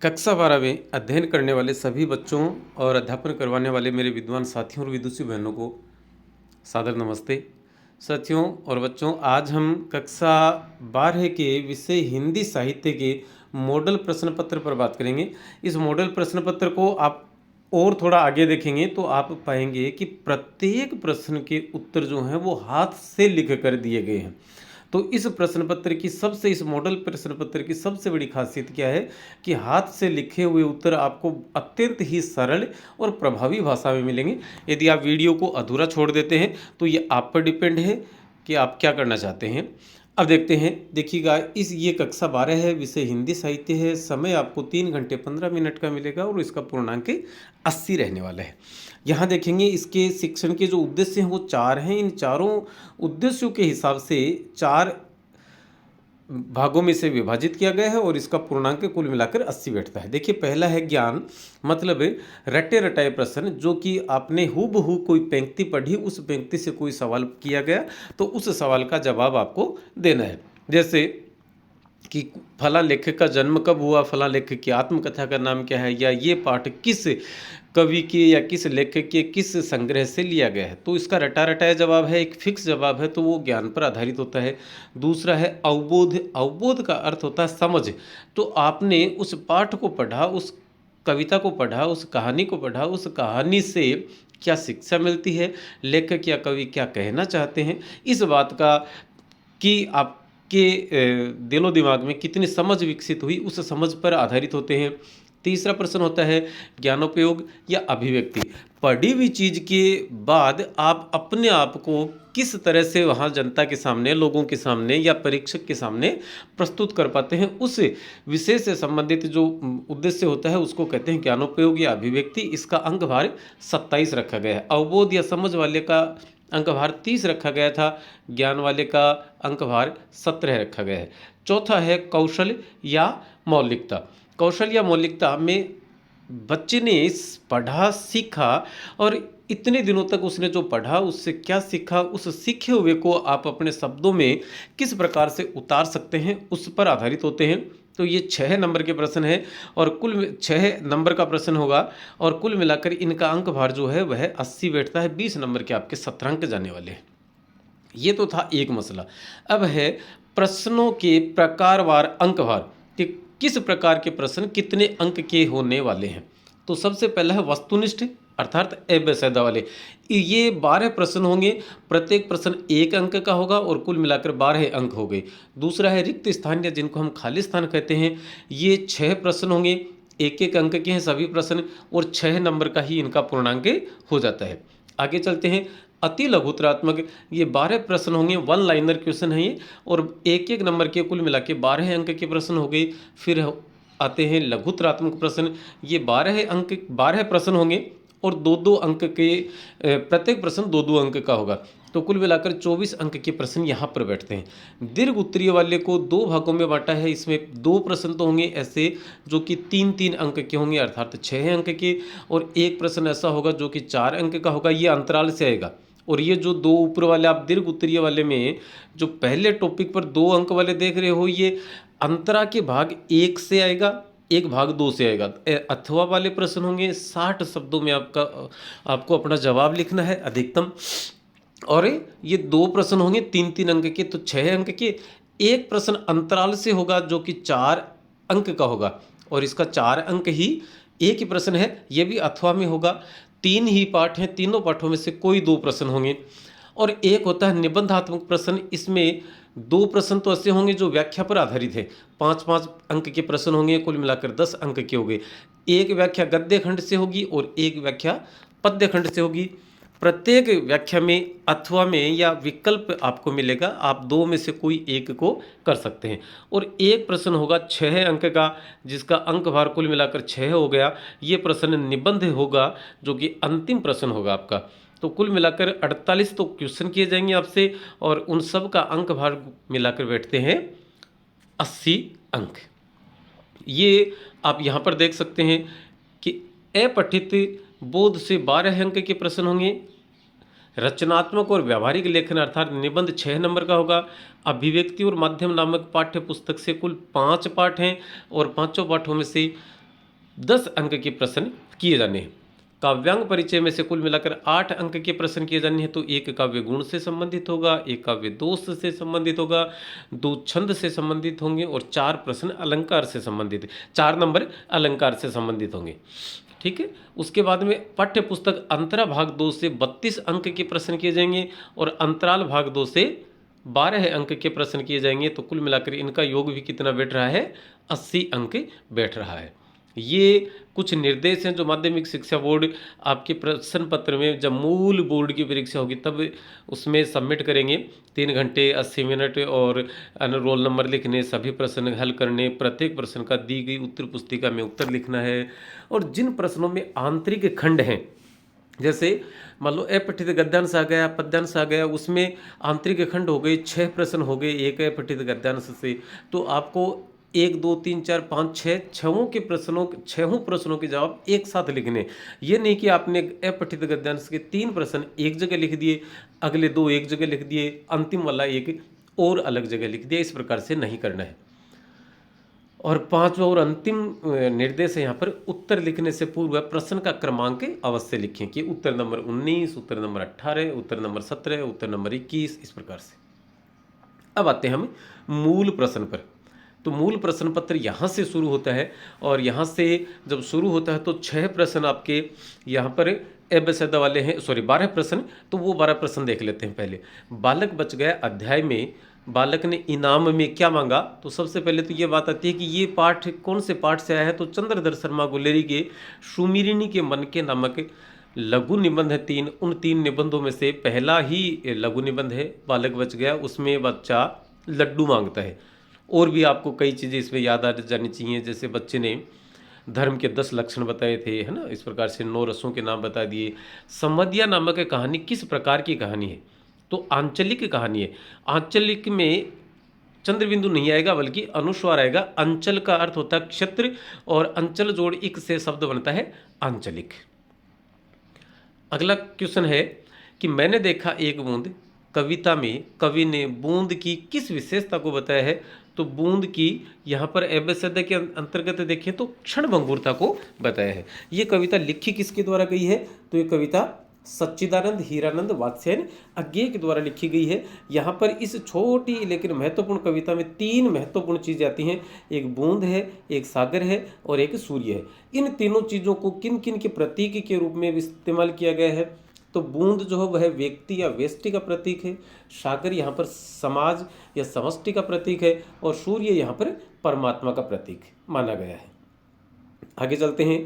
कक्षा 12 में अध्ययन करने वाले सभी बच्चों और अध्यापन करवाने वाले मेरे विद्वान साथियों और विदुषी बहनों को सादर नमस्ते। साथियों और बच्चों, आज हम कक्षा 12 के विषय हिंदी साहित्य के मॉडल प्रश्न पत्र पर बात करेंगे। इस मॉडल प्रश्न पत्र को आप और थोड़ा आगे देखेंगे तो आप पाएंगे कि प्रत्येक प्रश्न के उत्तर जो हैं वो हाथ से लिख कर दिए गए हैं। तो इस प्रश्न पत्र की सबसे इस मॉडल प्रश्न पत्र की सबसे बड़ी खासियत क्या है कि हाथ से लिखे हुए उत्तर आपको अत्यंत ही सरल और प्रभावी भाषा में मिलेंगे। यदि आप वीडियो को अधूरा छोड़ देते हैं तो ये आप पर डिपेंड है कि आप क्या करना चाहते हैं। अब देखते हैं, देखिएगा, ये कक्षा 12 है, विषय हिंदी साहित्य है। समय आपको 3 घंटे 15 मिनट का मिलेगा और इसका पूर्णांक 80 रहने वाला है। यहाँ देखेंगे इसके शिक्षण के जो उद्देश्य हैं वो 4 हैं। इन चारों उद्देश्यों के हिसाब से 4 भागों में से विभाजित किया गया है और इसका पूर्णांक कुल मिलाकर 80 बैठता है। देखिए, पहला है ज्ञान, मतलब रटे रटाए प्रश्न, जो कि आपने हूबहू कोई पंक्ति पढ़ी, उस पंक्ति से कोई सवाल किया गया तो उस सवाल का जवाब आपको देना है। जैसे कि फला लेखक का जन्म कब हुआ, फला लेखक की आत्मकथा का नाम क्या है, या ये पाठ किस कवि के या किस लेखक के किस संग्रह से लिया गया है। तो इसका रटा रटाया जवाब है, एक फिक्स जवाब है, तो वो ज्ञान पर आधारित होता है। दूसरा है अवबोध। अवबोध का अर्थ होता है समझ। तो आपने उस पाठ को पढ़ा, उस कविता को पढ़ा, उस कहानी को पढ़ा, उस कहानी से क्या शिक्षा मिलती है, लेखक या कवि क्या कहना चाहते हैं, इस बात का कि आपके दिलो दिमाग में कितनी समझ विकसित हुई, उस समझ पर आधारित होते हैं। तीसरा प्रश्न होता है ज्ञानोपयोग या अभिव्यक्ति। पढ़ी हुई चीज़ के बाद आप अपने आप को किस तरह से वहाँ जनता के सामने, लोगों के सामने या परीक्षक के सामने प्रस्तुत कर पाते हैं, उस विषय से संबंधित जो उद्देश्य होता है उसको कहते हैं ज्ञानोपयोग या अभिव्यक्ति। इसका अंक भार 27 रखा गया है। अवबोध या समझ वाले का अंक भार 30 रखा गया था, ज्ञान वाले का अंक भार 17 रखा गया है। चौथा है कौशल या मौलिकता। कौशल या मौलिकता में बच्चे ने पढ़ा, सीखा और इतने दिनों तक उसने जो पढ़ा उससे क्या सीखा, उस सीखे हुए को आप अपने शब्दों में किस प्रकार से उतार सकते हैं, उस पर आधारित होते हैं। तो ये 6 नंबर के प्रश्न है और कुल 6 नंबर का प्रश्न होगा और कुल मिलाकर इनका अंक भार जो है वह 80 बैठता है। 20 नंबर के आपके 17 अंक जाने वाले हैं। ये तो था एक मसला। अब है प्रश्नों के प्रकारवार अंक भार कि किस प्रकार के प्रश्न कितने अंक के होने वाले हैं। तो सबसे पहला है वस्तुनिष्ठ अर्थात एबेसैदा वाले। ये 12 प्रश्न होंगे, प्रत्येक प्रश्न 1 अंक का होगा और कुल मिलाकर 12 अंक हो गए। दूसरा है रिक्त स्थान या जिनको हम खाली स्थान कहते हैं। ये 6 प्रश्न होंगे, 1-1 अंक के हैं सभी प्रश्न और 6 नंबर का ही इनका पूर्णांक हो जाता है। आगे चलते हैं अति लघुतरात्मक। ये 12 प्रश्न होंगे, 1 लाइनर क्वेश्चन है ये और 1-1 नंबर के कुल मिला के 12 अंक के प्रश्न हो गए। फिर आते हैं लघुतरात्मक प्रश्न। ये 12 प्रश्न होंगे और 2-2 अंक के, प्रत्येक प्रश्न 2-2 अंक का होगा। तो कुल मिलाकर 24 अंक के प्रश्न यहाँ पर बैठते हैं। दीर्घ उत्तरीय वाले को 2 भागों में बांटा है। इसमें 2 प्रश्न तो होंगे ऐसे जो कि 3-3 अंक के होंगे अर्थात 6 अंक के, और 1 प्रश्न ऐसा होगा जो कि 4 अंक का होगा, ये अंतराल से आएगा। और ये जो 2 ऊपर वाले आप दीर्घ उत्तरीय वाले में जो पहले टॉपिक पर 2 अंक वाले देख रहे हो, ये अंतरा के भाग 1 से आएगा, 1 भाग 2 से आएगा। अथवा वाले प्रश्न होंगे, 60 शब्दों में आपको अपना जवाब लिखना है अधिकतम। और ये 2 प्रश्न होंगे 3-3 अंक के, तो 6 अंक के। 1 प्रश्न अंतराल से होगा जो कि 4 अंक का होगा और इसका 4 अंक ही। एक ही प्रश्न है, ये भी अथवा में होगा। 3 ही पाठ हैं, तीनों पाठों में से कोई 2 प्रश्न होंगे। और एक होता है निबंधात्मक प्रश्न। इसमें 2 प्रश्न तो ऐसे होंगे जो व्याख्या पर आधारित है, 5-5 अंक के प्रश्न होंगे, कुल मिलाकर 10 अंक के हो गए। एक व्याख्या गद्य खंड से होगी और एक व्याख्या पद्य खंड से होगी। प्रत्येक व्याख्या में अथवा में या विकल्प आपको मिलेगा, आप 2 में से कोई एक को कर सकते हैं। और एक प्रश्न होगा 6 अंक का जिसका अंक भार कुल मिलाकर 6 हो गया। ये प्रश्न निबंध होगा जो कि अंतिम प्रश्न होगा आपका। तो कुल मिलाकर 48 तो क्वेश्चन किए जाएंगे आपसे और उन सब का अंक भार मिलाकर बैठते हैं 80 अंक। ये आप यहाँ पर देख सकते हैं कि अपठित बोध से 12 अंक के प्रश्न होंगे। रचनात्मक और व्यावहारिक लेखन अर्थात निबंध 6 नंबर का होगा। अभिव्यक्ति और माध्यम नामक पाठ्य पुस्तक से कुल 5 पाठ हैं और 5 पाठों में से 10 अंक के प्रश्न किए जाने हैं। काव्यांग परिचय में से कुल मिलाकर 8 अंक के प्रश्न किए जाने हैं। तो एक काव्य गुण से संबंधित होगा, एक काव्य दोष से संबंधित होगा, 2 छंद से संबंधित होंगे और 4 प्रश्न अलंकार से संबंधित, 4 नंबर अलंकार से संबंधित होंगे। ठीक है। उसके बाद में पाठ्य पुस्तक अंतरा भाग 2 से 32 अंक के प्रश्न किए जाएंगे और अंतराल भाग 2 से 12 अंक के प्रश्न किए जाएंगे। तो कुल मिलाकर इनका योग भी कितना बैठ रहा है, 80 अंक बैठ रहा है। ये कुछ निर्देश हैं जो माध्यमिक शिक्षा बोर्ड आपके प्रश्न पत्र में जब मूल बोर्ड की परीक्षा होगी तब उसमें सबमिट करेंगे। 3 घंटे 80 मिनट और रोल नंबर लिखने, सभी प्रश्न हल करने, प्रत्येक प्रश्न का दी गई उत्तर पुस्तिका में उत्तर लिखना है। और जिन प्रश्नों में आंतरिक खंड हैं, जैसे मान लो अपठित गद्यांश आ गया, पद्यांश आ गया, उसमें आंतरिक खंड हो गए, 6 प्रश्न हो गए एक अपठित गद्यांश से, तो आपको 1 2 3 4 5 6 छहों प्रश्नों के जवाब एक साथ लिखने। ये नहीं कि आपने अपठित गद्यांश के 3 प्रश्न एक जगह लिख दिए, अगले 2 एक जगह लिख दिए, अंतिम वाला एक और अलग जगह लिख दिया, इस प्रकार से नहीं करना है। और 5वां और अंतिम निर्देश है यहाँ पर, उत्तर लिखने से पूर्व प्रश्न का क्रमांक अवश्य लिखें कि उत्तर नंबर 19, उत्तर नंबर 18, उत्तर नंबर 17, उत्तर नंबर 21, इस प्रकार से। अब आते हैं हम मूल प्रश्न पर। तो मूल प्रश्न पत्र यहाँ से शुरू होता है और यहाँ से जब शुरू होता है तो 6 प्रश्न आपके यहाँ पर एबेसदा वाले हैं, 12 प्रश्न। तो वो 12 प्रश्न देख लेते हैं पहले। बालक बच गया अध्याय में बालक ने इनाम में क्या मांगा। तो सबसे पहले तो ये बात आती है कि ये पाठ कौन से पाठ से आया है। तो चंद्रधर शर्मा गुलेरी के सुमिरिनी के मन के नामक लघु निबंध है 3। उन 3 निबंधों में से पहला ही लघु निबंध है बालक बच गया। उसमें बच्चा लड्डू मांगता है। और भी आपको कई चीज़ें इसमें याद आ जानी चाहिए, जैसे बच्चे ने धर्म के 10 लक्षण बताए थे, है ना, इस प्रकार से 9 रसों के नाम बता दिए। समधिया नामक कहानी किस प्रकार की कहानी है। तो आंचलिक कहानी है। आंचलिक में चंद्रबिंदु नहीं आएगा बल्कि अनुस्वार आएगा। अंचल का अर्थ होता है क्षेत्र और अंचल जोड़ इक से शब्द बनता है आंचलिक। अगला क्वेश्चन है कि मैंने देखा एक बूंद कविता में कवि ने बूंद की किस विशेषता को बताया है। तो बूंद की यहाँ पर एबेसदा के अंतर्गत देखें तो क्षणभंगुरता को बताया है। ये कविता लिखी किसके द्वारा गई है। तो ये कविता सच्चिदानंद हीरानंद वात्स्यायन अज्ञेय के द्वारा लिखी गई है। यहाँ पर इस छोटी लेकिन महत्वपूर्ण कविता में 3 महत्वपूर्ण चीज़ें आती हैं। एक बूंद है, एक सागर है और एक सूर्य है। इन तीनों चीज़ों को किन किन के प्रतीक के रूप में इस्तेमाल किया गया है। तो बूंद जो है वह व्यक्ति या व्यष्टि का प्रतीक है, सागर यहाँ पर समाज या समष्टि का प्रतीक है और सूर्य यहाँ पर परमात्मा का प्रतीक माना गया है। आगे चलते हैं।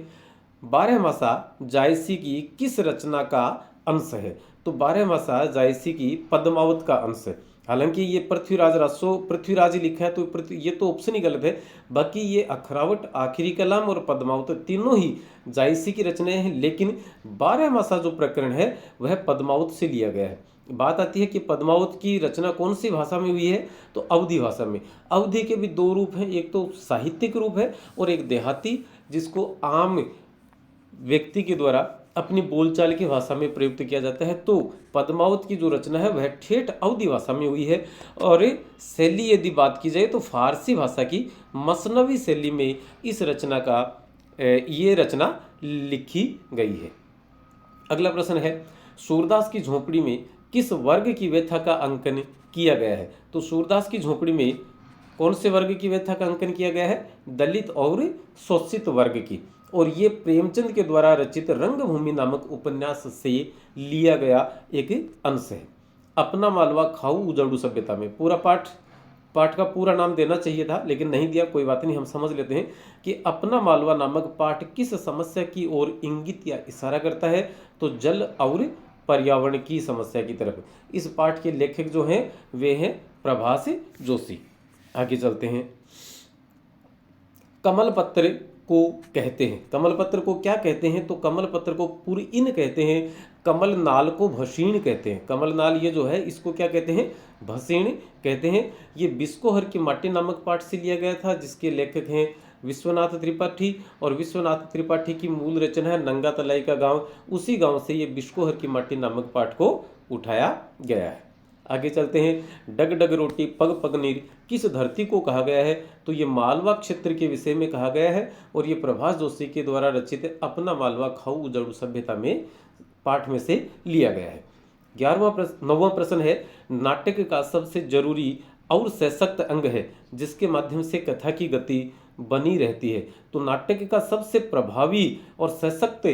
12मासा जायसी की किस रचना का अंश है। तो 12मासा जायसी की पद्मावत का अंश है। हालांकि ये पृथ्वीराज लिखा है तो ये तो ऑप्शन ही गलत है। बाकी ये अखरावट, आखिरी कलाम और पद्मावत तीनों ही जायसी की रचनाएं हैं, लेकिन 12मासा जो प्रकरण है वह पद्मावत से लिया गया है। बात आती है कि पद्मावत की रचना कौन सी भाषा में हुई है। तो अवधी भाषा में। अवधी के भी 2 रूप हैं, एक तो साहित्यिक रूप है और एक देहाती, जिसको आम व्यक्ति के द्वारा अपनी बोलचाल की भाषा में प्रयुक्त किया जाता है। तो पद्मावत की जो रचना है वह ठेठ अवधी भाषा में हुई है। और शैली यदि बात की जाए तो फारसी भाषा की मसनवी शैली में इस रचना का ये रचना लिखी गई है। अगला प्रश्न है, सूरदास की झोपड़ी में किस वर्ग की व्यथा का अंकन किया गया है। तो सूरदास की झोपड़ी में कौन से वर्ग की व्यथा का अंकन किया गया है। दलित और शोषित वर्ग की। और ये प्रेमचंद के द्वारा रचित रंगभूमि नामक उपन्यास से लिया गया एक अंश है। अपना मालवा खाऊ उजाड़ू सभ्यता में पूरा पाठ का पूरा नाम देना चाहिए था लेकिन नहीं दिया, कोई बात नहीं, हम समझ लेते हैं कि अपना मालवा नामक पाठ किस समस्या की ओर इंगित या इशारा करता है। तो जल और पर्यावरण की समस्या की तरफ। इस पाठ के लेखक जो हैं वे हैं प्रभास जोशी। आगे चलते हैं। कमल पत्र को कहते हैं। कमल पत्र को क्या कहते हैं। तो कमल पत्र को पुरइन कहते हैं। कमल नाल को भसीण कहते हैं। कमल नाल ये जो है इसको क्या कहते हैं, भसीण कहते हैं। ये बिस्कोहर की माटी नामक पाठ से लिया गया था, जिसके लेखक हैं विश्वनाथ त्रिपाठी। और विश्वनाथ त्रिपाठी की मूल रचना है नंगा तलाई का गांव। उसी गांव से ये बिस्कोहर की माटी नामक पाठ को उठाया गया है। आगे चलते हैं। डग डग रोटी पग पग नीर किस धरती को कहा गया है? तो ये मालवा क्षेत्र के विषय में कहा गया है और ये प्रभास जोशी के द्वारा रचित अपना मालवा खाऊ उजड़ू सभ्यता में पाठ में से लिया गया है। 9वां प्रश्न है, नाटक का सबसे जरूरी और सशक्त अंग है जिसके माध्यम से कथा की गति बनी रहती है। तो नाटक का सबसे प्रभावी और सशक्त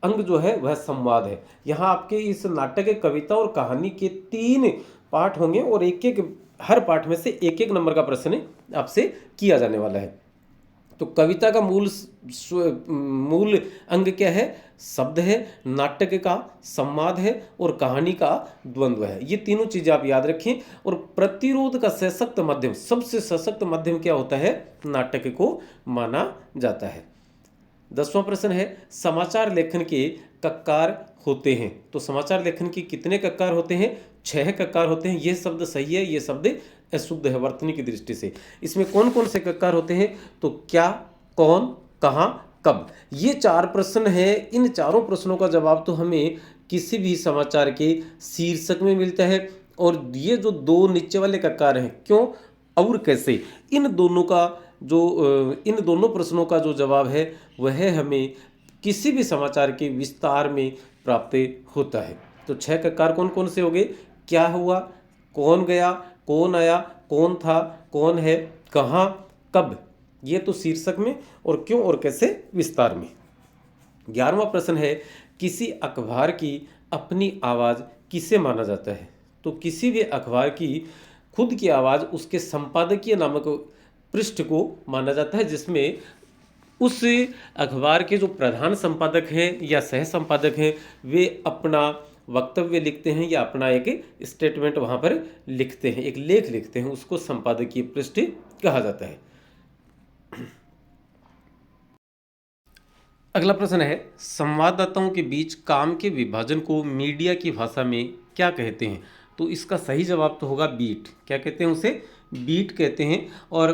अंग जो है वह संवाद है। यहाँ आपके इस नाटक कविता और कहानी के 3 पाठ होंगे और हर पाठ में से 1-1 नंबर का प्रश्न आपसे किया जाने वाला है। तो कविता का मूल अंग क्या है? शब्द है, नाटक का संवाद है और कहानी का द्वंद्व है। ये तीनों चीजें आप याद रखें। और प्रतिरोध का सशक्त माध्यम, सबसे सशक्त माध्यम क्या होता है? नाटक को माना जाता है। 10वां प्रश्न है, समाचार लेखन के कक्कार होते हैं। तो समाचार लेखन के कितने कक्कार होते हैं? 6 कक्कार होते हैं। यह शब्द सही है, यह शब्द अशुद्ध है वर्तनी की दृष्टि से। इसमें कौन कौन से कक्कार होते हैं? तो क्या, कौन, कहाँ, कब। ये 4 प्रश्न हैं। इन चारों प्रश्नों का जवाब तो हमें किसी भी समाचार के शीर्षक में मिलता है। और ये जो 2 नीचे वाले कक्कार हैं, क्यों और कैसे, इन दोनों प्रश्नों का जो जवाब है वह हमें किसी भी समाचार के विस्तार में प्राप्त होता है। तो 6 कक्कार कौन कौन से हो गए? क्या हुआ, कौन गया, कौन आया, कौन था, कौन है, कहाँ, कब। ये तो शीर्षक में, और क्यों और कैसे विस्तार में। 11वां प्रश्न है, किसी अखबार की अपनी आवाज़ किसे माना जाता है? तो किसी भी अखबार की खुद की आवाज़ उसके संपादकीय नामक पृष्ठ को माना जाता है, जिसमें उस अखबार के जो प्रधान संपादक हैं या सह संपादक हैं वे अपना वक्तव्य लिखते हैं या अपना एक स्टेटमेंट वहाँ पर लिखते हैं, एक लेख लिखते हैं, उसको संपादकीय पृष्ठ कहा जाता है। अगला प्रश्न है, संवाददाताओं के बीच काम के विभाजन को मीडिया की भाषा में क्या कहते हैं? तो इसका सही जवाब तो होगा बीट। क्या कहते हैं उसे? बीट कहते हैं। और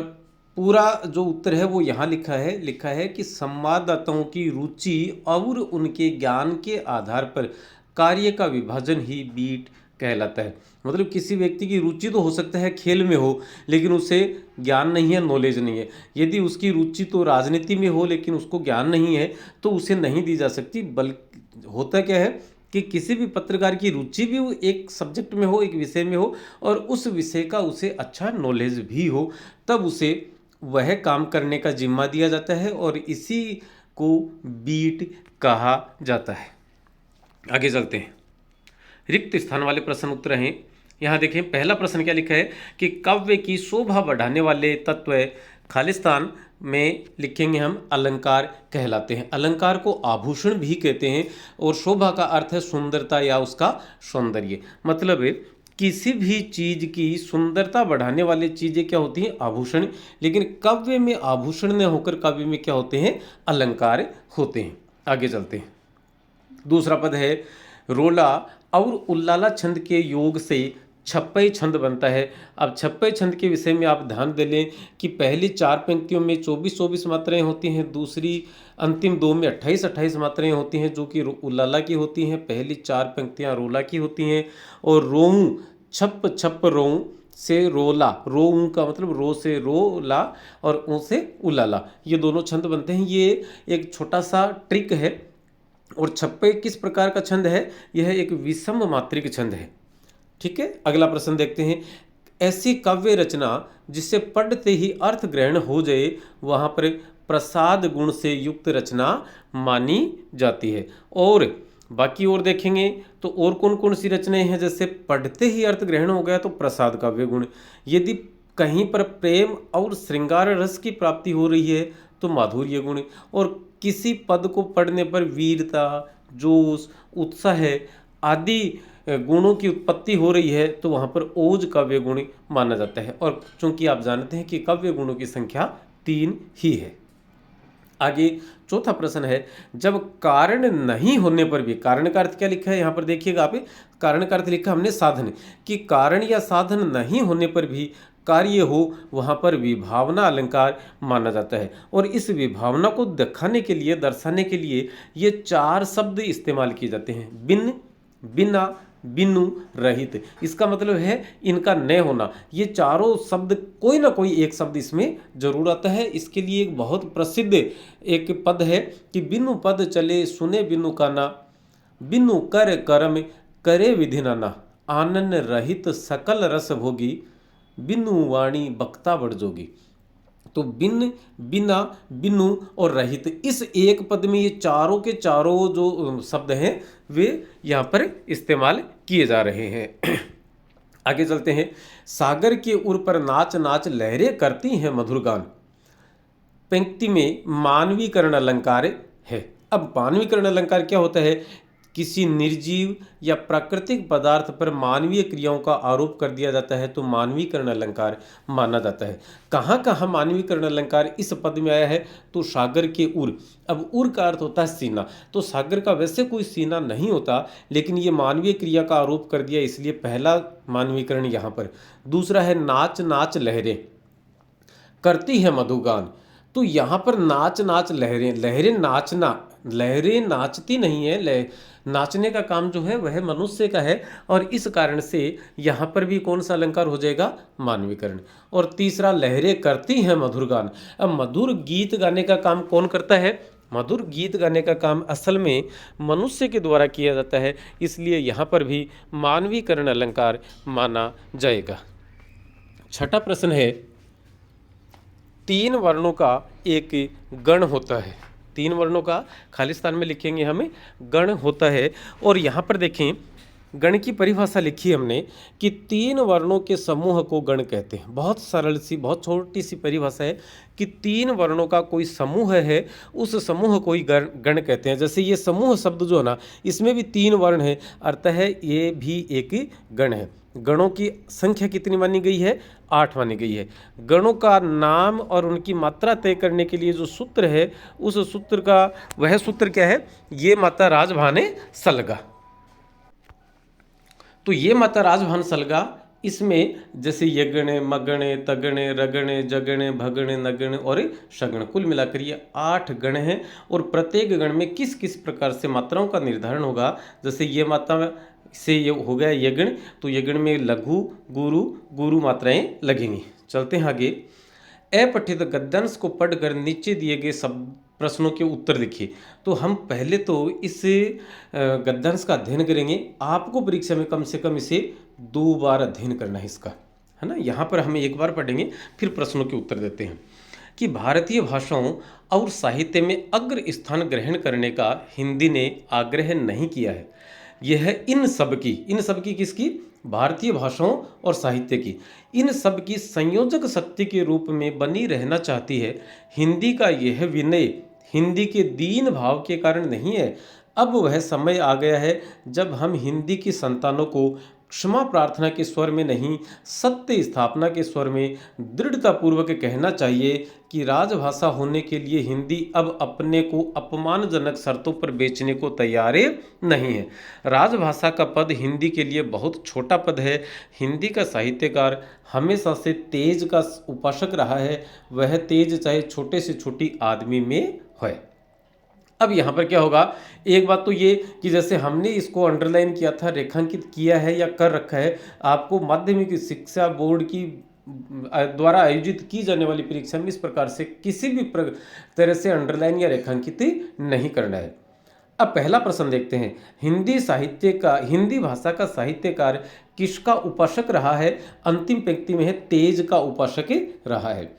पूरा जो उत्तर है वो यहाँ लिखा है कि संवाददाताओं की रुचि और उनके ज्ञान के आधार पर कार्य का विभाजन ही बीट कहलाता है। मतलब किसी व्यक्ति की रुचि तो हो सकता है खेल में हो, लेकिन उसे ज्ञान नहीं है, नॉलेज नहीं है। यदि उसकी रुचि तो राजनीति में हो लेकिन उसको ज्ञान नहीं है तो उसे नहीं दी जा सकती। बल्कि होता क्या है कि किसी भी पत्रकार की रुचि भी एक सब्जेक्ट में हो, एक विषय में हो, और उस विषय का उसे अच्छा नॉलेज भी हो, तब उसे वह काम करने का जिम्मा दिया जाता है और इसी को बीट कहा जाता है। आगे चलते हैं। रिक्त स्थान वाले प्रश्न उत्तर हैं। यहाँ देखें, पहला प्रश्न क्या लिखा है कि काव्य की शोभा बढ़ाने वाले तत्व खालिस्तान में लिखेंगे हम अलंकार कहलाते हैं। अलंकार को आभूषण भी कहते हैं और शोभा का अर्थ है सुंदरता या उसका सौंदर्य। मतलब किसी भी चीज़ की सुंदरता बढ़ाने वाली चीज़ें क्या होती हैं? आभूषण। लेकिन काव्य में आभूषण न होकर काव्य में क्या होते हैं? अलंकार होते हैं। आगे चलते हैं। दूसरा पद है, रोला और उल्लाला छंद के योग से छप्पई छंद बनता है। अब छप्पई छंद के विषय में आप ध्यान दे लें कि पहली 4 पंक्तियों में 24-24 मात्राएं होती हैं, दूसरी अंतिम 2 में 28-28 मात्राएं होती हैं जो कि उल्लाला की होती हैं। पहली 4 पंक्तियां रोला की होती हैं। और रोऊं, छप छप रोऊं से रोला, रोऊं का मतलब रो से रोला और ऊ से उल्लाला, ये दोनों छंद बनते हैं। ये एक छोटा सा ट्रिक है। और छप्पे किस प्रकार का छंद है? यह एक विषम मात्रिक छंद है। ठीक है, अगला प्रश्न देखते हैं। ऐसी काव्य रचना जिसे पढ़ते ही अर्थ ग्रहण हो जाए वहाँ पर प्रसाद गुण से युक्त रचना मानी जाती है। और बाकी और देखेंगे तो और कौन कौन सी रचनाएं हैं? जैसे पढ़ते ही अर्थ ग्रहण हो गया तो प्रसाद काव्य गुण। यदि कहीं पर प्रेम और श्रृंगार रस की प्राप्ति हो रही है तो माधुर्य गुण। और किसी पद को पढ़ने पर वीरता, जोश, उत्साह आदि गुणों की उत्पत्ति हो रही है तो वहाँ पर ओज काव्य गुण माना जाता है। और चूंकि आप जानते हैं कि काव्य गुणों की संख्या 3 ही है। आगे चौथा प्रश्न है, जब कारण नहीं होने पर भी, कारण का अर्थ क्या लिखा है यहाँ पर देखिएगा आप, कारण का अर्थ लिखा हमने साधन, कि कारण या साधन नहीं होने पर भी कार्य हो वहाँ पर विभावना अलंकार माना जाता है। और इस विभावना को दिखाने के लिए, दर्शाने के लिए ये 4 शब्द इस्तेमाल किए जाते हैं। बिन, बिना, बिनु रहित। इसका मतलब है इनका न होना। ये चारों शब्द कोई ना कोई एक शब्द इसमें जरूर आता है। इसके लिए एक बहुत प्रसिद्ध एक पद है कि बिनु पद चले सुने बिनु काना, बिनु कर कर्म करे विधि नाना, आनन रहित सकल रस भोगी, बिनु वाणी बक्ता बढ़ जोगी। तो बिन, बिना, बिनु और रहित, इस एक पद में ये चारों के चारों जो शब्द हैं वे यहाँ पर इस्तेमाल किए जा रहे हैं। आगे चलते हैं। सागर के उर पर नाच नाच लहरें करती हैं मधुर गान, पंक्ति में मानवीकरण अलंकार है। अब मानवीकरण अलंकार क्या होता है? किसी निर्जीव या प्राकृतिक पदार्थ पर मानवीय क्रियाओं का आरोप कर दिया जाता है तो मानवीकरण अलंकार माना जाता है। कहाँ कहाँ मानवीकरण अलंकार इस पद में आया है? तो सागर के उर। अब उर का अर्थ होता है सीना, तो सागर का वैसे कोई सीना नहीं होता, लेकिन ये मानवीय क्रिया का आरोप कर दिया, इसलिए पहला मानवीकरण यहाँ पर। दूसरा है नाच नाच लहरें करती है मधुगान। तो यहाँ पर नाच नाच लहरें, लहरें नाचना, लहरें नाचती नहीं है, नाचने का काम जो है वह मनुष्य का है, और इस कारण से यहाँ पर भी कौन सा अलंकार हो जाएगा? मानवीकरण। और तीसरा लहरें करती हैं मधुर गान। अब मधुर गीत गाने का काम कौन करता है? मधुर गीत गाने का काम असल में मनुष्य के द्वारा किया जाता है, इसलिए यहाँ पर भी मानवीकरण अलंकार माना जाएगा। छठा प्रश्न है, तीन वर्णों का एक गण होता है। तीन वर्णों का खालिस्तान में लिखेंगे हमें गण होता है। और यहाँ पर देखें गण की परिभाषा लिखी हमने कि तीन वर्णों के समूह को गण कहते हैं। बहुत सरल सी, बहुत छोटी सी परिभाषा है कि तीन वर्णों का कोई समूह है, उस समूह को ही गण कहते हैं। जैसे ये समूह शब्द जो है ना, इसमें भी तीन वर्ण है, अर्थ है ये भी एक गण है। गणों की संख्या कितनी मानी गई है? 8 मानी गई है। गणों का नाम और उनकी मात्रा तय करने के लिए जो सूत्र है, उस सूत्र का वह सूत्र क्या है? ये माता राजभाने सलगा। तो ये माता राजभान सलगा, इसमें जैसे यगणे, मगणे, तगणे, रगणे, जगणे, भगणे, नगणे और शगण, कुल मिलाकर ये 8 गण हैं। और प्रत्येक गण में किस किस प्रकार से मात्राओं का निर्धारण होगा? जैसे ये मात्रा से ये हो गया यगण, तो यगण में लघु, गुरु, गुरु मात्राएं लगेंगी। चलते हैं आगे। अपठित गद्यांश को पढ़कर नीचे दिए गए सब प्रश्नों के उत्तर लिखिए। तो हम पहले तो इस गद्यांश का अध्ययन करेंगे। आपको परीक्षा में कम से कम इसे 2 बार अध्ययन करना है इसका, है ना। यहाँ पर हमें एक बार पढ़ेंगे, फिर प्रश्नों के उत्तर देते हैं। कि भारतीय भाषाओं और साहित्य में अग्र स्थान ग्रहण करने का हिंदी ने आग्रह नहीं किया है। यह इन सब की किसकी? भारतीय भाषाओं और साहित्य की, इन सब की संयोजक शक्ति के रूप में बनी रहना चाहती है। हिंदी का यह विनय हिंदी के दीन भाव के कारण नहीं है। अब वह समय आ गया है जब हम हिंदी की संतानों को क्षमा प्रार्थना के स्वर में नहीं, सत्य स्थापना के स्वर में दृढ़तापूर्वक कहना चाहिए कि राजभाषा होने के लिए हिंदी अब अपने को अपमानजनक शर्तों पर बेचने को तैयार नहीं है। राजभाषा का पद हिंदी के लिए बहुत छोटा पद है। हिंदी का साहित्यकार हमेशा से तेज का उपासक रहा है, वह तेज चाहे छोटे से छोटी आदमी में है। अब यहाँ पर क्या होगा? एक बात तो ये कि जैसे हमने इसको अंडरलाइन किया था, रेखांकित किया है या कर रखा है, आपको माध्यमिक शिक्षा बोर्ड की द्वारा आयोजित की जाने वाली परीक्षा में इस प्रकार से किसी भी तरह से अंडरलाइन या रेखांकित नहीं करना है। अब पहला प्रश्न देखते हैं। हिंदी भाषा का साहित्यकार किसका उपासक रहा है? अंतिम पंक्ति में है तेज का उपासक रहा है,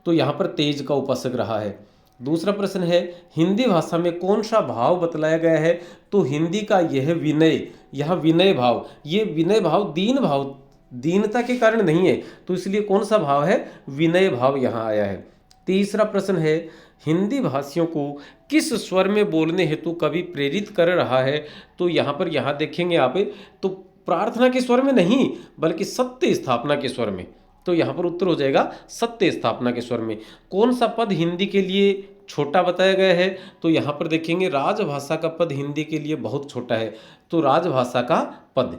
तो यहाँ पर तेज का उपासक रहा है। दूसरा प्रश्न है, हिंदी भाषा में कौन सा भाव बतलाया गया है? तो हिंदी का यह विनय, यह विनय भाव, ये विनय भाव दीन भाव, दीनता के कारण नहीं है, तो इसलिए कौन सा भाव है? विनय भाव यहाँ आया है। तीसरा प्रश्न है, हिंदी भाषियों को किस स्वर में बोलने हेतु कवि प्रेरित कर रहा है? तो यहाँ देखेंगे आप, तो प्रार्थना के स्वर में नहीं बल्कि सत्य स्थापना के स्वर में, तो यहाँ पर उत्तर हो जाएगा सत्य स्थापना के स्वर में। कौन सा पद हिंदी के लिए छोटा बताया गया है? तो यहाँ पर देखेंगे राजभाषा का पद हिंदी के लिए बहुत छोटा है, तो राजभाषा का पद।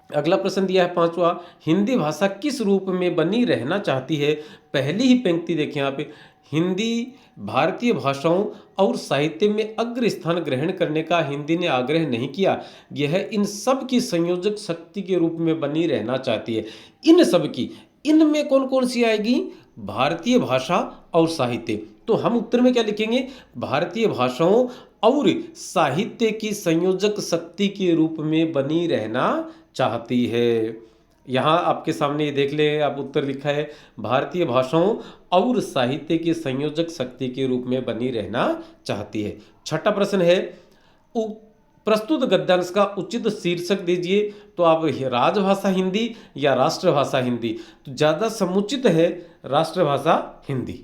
अगला प्रश्न दिया है 5वां, हिंदी भाषा किस रूप में बनी रहना चाहती है? पहली ही पंक्ति देखें यहाँ पे, हिंदी भारतीय भाषाओं और साहित्य में अग्र स्थान ग्रहण करने का हिंदी ने आग्रह नहीं किया। यह इन सब की संयोजक शक्ति के रूप में बनी रहना चाहती है। इन सब की, इनमें कौन कौन सी आएगी? भारतीय भाषा और साहित्य। तो हम उत्तर में क्या लिखेंगे? भारतीय भाषाओं और साहित्य की संयोजक शक्ति के रूप में बनी रहना चाहती है। यहाँ आपके सामने ये देख ले, आप उत्तर लिखा है भारतीय भाषाओं और साहित्य की संयोजक शक्ति के रूप में बनी रहना चाहती है। छठा प्रश्न है, प्रस्तुत गद्यांश का उचित शीर्षक दीजिए। तो आप राजभाषा हिंदी या राष्ट्रभाषा हिंदी? तो ज़्यादा समुचित है राष्ट्रभाषा हिंदी।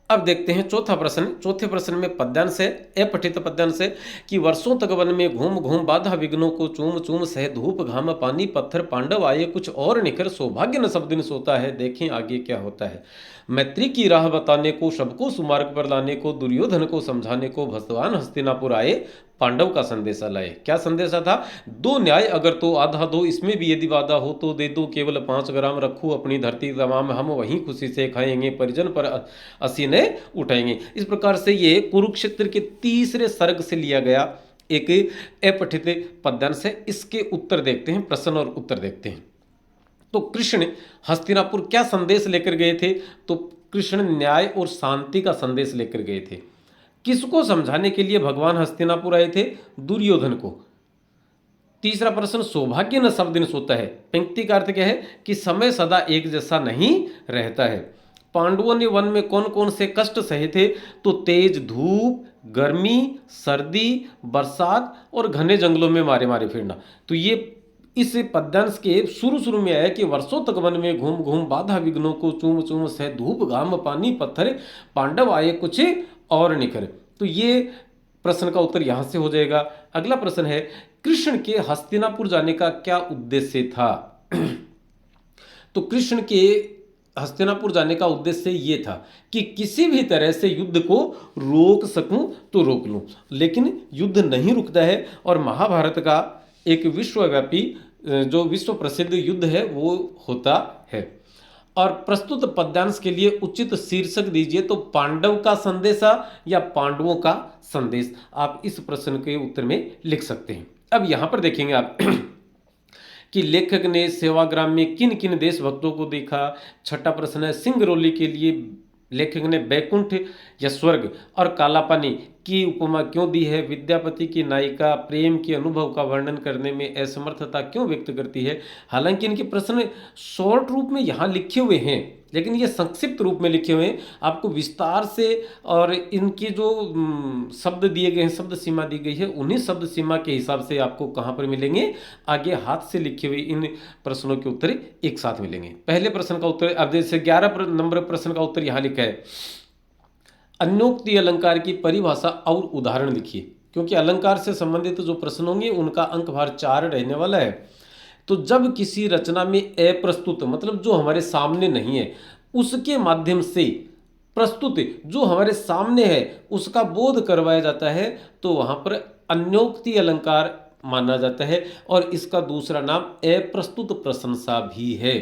अब देखते हैं चौथा प्रश्न। चौथे प्रश्न में पद्यांश है, अपठित पद्यांश है कि वर्षों तक वन में घूम घूम बाधा विघ्नों को चूम चूम सह धूप घाम पानी पत्थर पांडव आए कुछ और निखर सौभाग्य न सब दिन सोता है। देखें आगे क्या होता है। मैत्री की राह बताने को सबको सुमार्ग पर लाने को दुर्योधन को समझाने को भगवान हस्तिनापुर आए पांडव का संदेशा लाए। क्या संदेशा था? दो न्याय अगर तो आधा दो, इसमें भी यदि वादा हो तो दे दो केवल 5 ग्राम, रखो अपनी धरती तमाम, हम वहीं खुशी से खाएंगे, परिजन पर असीने उठाएंगे। इस प्रकार से ये कुरुक्षेत्र के तीसरे सर्ग से लिया गया एक अपठित पद्यांश है। इसके उत्तर देखते हैं, प्रश्न और उत्तर देखते हैं। तो कृष्ण हस्तिनापुर क्या संदेश लेकर गए थे? तो कृष्ण न्याय और शांति का संदेश लेकर गए थे। किसको समझाने के लिए भगवान हस्तिनापुर आए थे? दुर्योधन को। तीसरा प्रश्न, सौभाग्य न सब दिन सोता है। पंक्ति का अर्थ क्या है? कि समय सदा एक जैसा नहीं रहता है। पांडवों ने वन में कौन कौन से कष्ट सहे थे? तो तेज धूप, गर्मी, सर्दी, बरसात और घने जंगलों में मारे मारे फिरना। तो ये इस पद्यांश के शुरू में आया कि वर्षों तक वन में घूम घूम बाधा विघ्नों को चूम चूम सह धूप घाम पानी पत्थर पांडव आए कुछ और निखर। तो ये प्रश्न का उत्तर यहां से हो जाएगा। अगला प्रश्न है, कृष्ण के हस्तिनापुर जाने का क्या उद्देश्य था? तो कृष्ण के हस्तिनापुर जाने का उद्देश्य ये था कि किसी भी तरह से युद्ध को रोक सकूं तो रोक लूं, लेकिन युद्ध नहीं रुकता है और महाभारत का एक विश्वव्यापी जो विश्व प्रसिद्ध युद्ध है वो होता है। और प्रस्तुत पद्यांश के लिए उचित शीर्षक दीजिए। तो पांडव का संदेशा या पांडवों का संदेश, आप इस प्रश्न के उत्तर में लिख सकते हैं। अब यहां पर देखेंगे आप कि लेखक ने सेवाग्राम में किन किन देशभक्तों को देखा। छठा प्रश्न है, सिंगरौली के लिए लेखक ने बैकुंठ या स्वर्ग और कालापानी की उपमा क्यों दी है? विद्यापति की नायिका प्रेम के अनुभव का वर्णन करने में असमर्थता क्यों व्यक्त करती है? हालांकि इनके प्रश्न शॉर्ट रूप में यहाँ लिखे हुए हैं, लेकिन ये संक्षिप्त रूप में लिखे हुए हैं। आपको विस्तार से और इनके जो शब्द दिए गए हैं, शब्द सीमा दी गई है, उन्हीं शब्द सीमा के हिसाब से आपको कहाँ पर मिलेंगे? आगे हाथ से लिखे हुए इन प्रश्नों के उत्तर एक साथ मिलेंगे। पहले प्रश्न का उत्तर, अब जैसे 11 नंबर प्रश्न का उत्तर यहाँ लिखा है, अन्योक्ति अलंकार की परिभाषा और उदाहरण लिखिए। क्योंकि अलंकार से संबंधित जो प्रश्न होंगे उनका अंक भार 4 रहने वाला है। तो जब किसी रचना में अप्रस्तुत, मतलब जो हमारे सामने नहीं है, उसके माध्यम से प्रस्तुत जो हमारे सामने है उसका बोध करवाया जाता है, तो वहां पर अन्योक्ति अलंकार माना जाता है। और इसका दूसरा नाम अप्रस्तुत प्रशंसा भी है।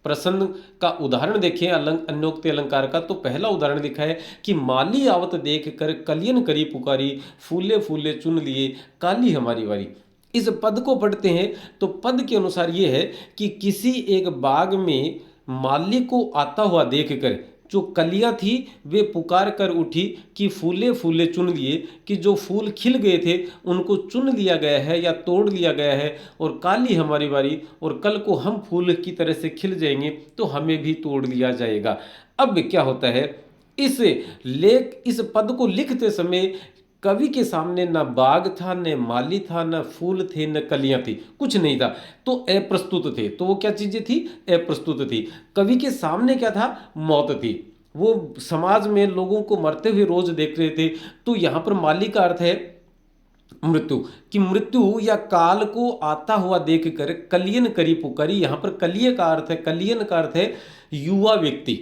प्रसन्न का उदाहरण देखें अन्योक्ति अलंकार का। तो पहला उदाहरण लिखा है कि माली आवत देख कर कलियन करी पुकारी, फूले फूले चुन लिए काली हमारी वारी। इस पद को पढ़ते हैं तो पद के अनुसार ये है कि किसी एक बाग में माली को आता हुआ देखकर जो कलियां थी वे पुकार कर उठी कि फूले फूले चुन लिए, कि जो फूल खिल गए थे उनको चुन लिया गया है या तोड़ लिया गया है, और काली हमारी बारी, और कल को हम फूल की तरह से खिल जाएंगे तो हमें भी तोड़ लिया जाएगा। अब क्या होता है, इस पद को लिखते समय कवि के सामने न बाग था, न माली था, न फूल थे, न कलियां थी, कुछ नहीं था, तो अप्रस्तुत थे। तो वो क्या चीजें थी? अप्रस्तुत थी। कवि के सामने क्या था? मौत थी। वो समाज में लोगों को मरते हुए रोज देख रहे थे। तो यहां पर माली का अर्थ है मृत्यु, कि मृत्यु या काल को आता हुआ देखकर कलियन करी पुकारी। यहां पर कलिय का अर्थ है, कलियन का अर्थ है युवा व्यक्ति।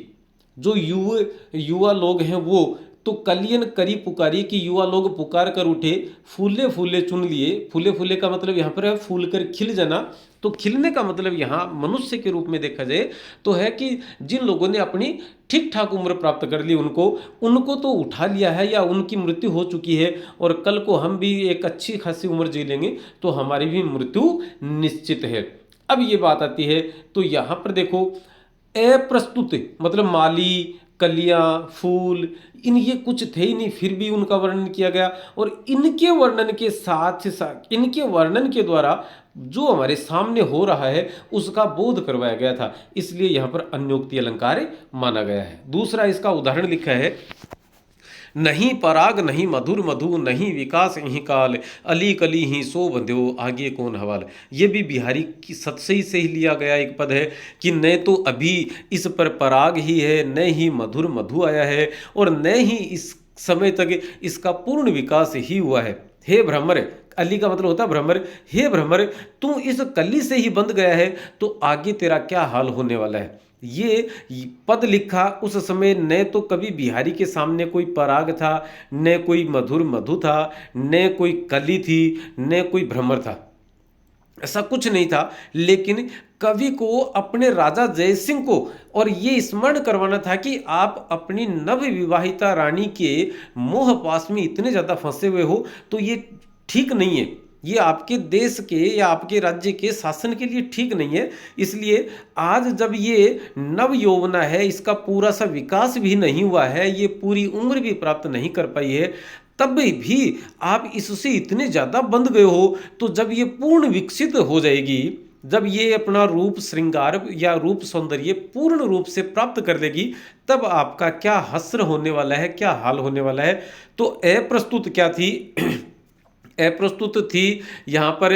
जो युवा लोग हैं वो तो कलियन करी पुकारी कि युवा लोग पुकार कर उठे, फूले फूले चुन लिए। फूले फूले का मतलब यहाँ पर है फूल कर खिल जाना। तो खिलने का मतलब यहाँ मनुष्य के रूप में देखा जाए तो है कि जिन लोगों ने अपनी ठीक ठाक उम्र प्राप्त कर ली, उनको उनको तो उठा लिया है या उनकी मृत्यु हो चुकी है, और कल को हम भी एक अच्छी खासी उम्र जी लेंगे तो हमारी भी मृत्यु निश्चित है। अब ये बात आती है, तो यहाँ पर देखो अप्रस्तुत मतलब माली, कलियां, फूल, इन ये कुछ थे ही नहीं, फिर भी उनका वर्णन किया गया। और इनके वर्णन के साथ साथ इनके वर्णन के द्वारा जो हमारे सामने हो रहा है उसका बोध करवाया गया था, इसलिए यहाँ पर अन्योक्ति अलंकार माना गया है। दूसरा इसका उदाहरण लिखा है, नहीं पराग नहीं मधुर मधु नहीं विकास यही काल, अली कली ही सो बंध्यो आगे कौन हवाल। ये भी बिहारी की सतसई से ही लिया गया एक पद है कि न तो अभी इस पर पराग ही है, न ही मधुर मधु आया है, और न ही इस समय तक इसका पूर्ण विकास ही हुआ है। हे भ्रमर, अली का मतलब होता है भ्रमर, हे भ्रमर तू इस कली से ही बंध गया है तो आगे तेरा क्या हाल होने वाला है। ये पद लिखा उस समय न तो कभी बिहारी के सामने कोई पराग था, न कोई मधुर मधु था, न कोई कली थी, न कोई भ्रमर था, ऐसा कुछ नहीं था। लेकिन कवि को अपने राजा जयसिंह को और ये स्मरण करवाना था कि आप अपनी नव विवाहिता रानी के मोह पास में इतने ज़्यादा फंसे हुए हो तो ये ठीक नहीं है, ये आपके देश के या आपके राज्य के शासन के लिए ठीक नहीं है। इसलिए आज जब ये नव यौवना है, इसका पूरा सा विकास भी नहीं हुआ है, ये पूरी उम्र भी प्राप्त नहीं कर पाई है, तब भी आप इससे इतने ज़्यादा बंध गए हो, तो जब ये पूर्ण विकसित हो जाएगी, जब ये अपना रूप श्रृंगार या रूप सौंदर्य पूर्ण रूप से प्राप्त कर लेगी, तब आपका क्या हस्र होने वाला है, क्या हाल होने वाला है। तो अप्रस्तुत क्या थी अप्रस्तुत थी यहाँ पर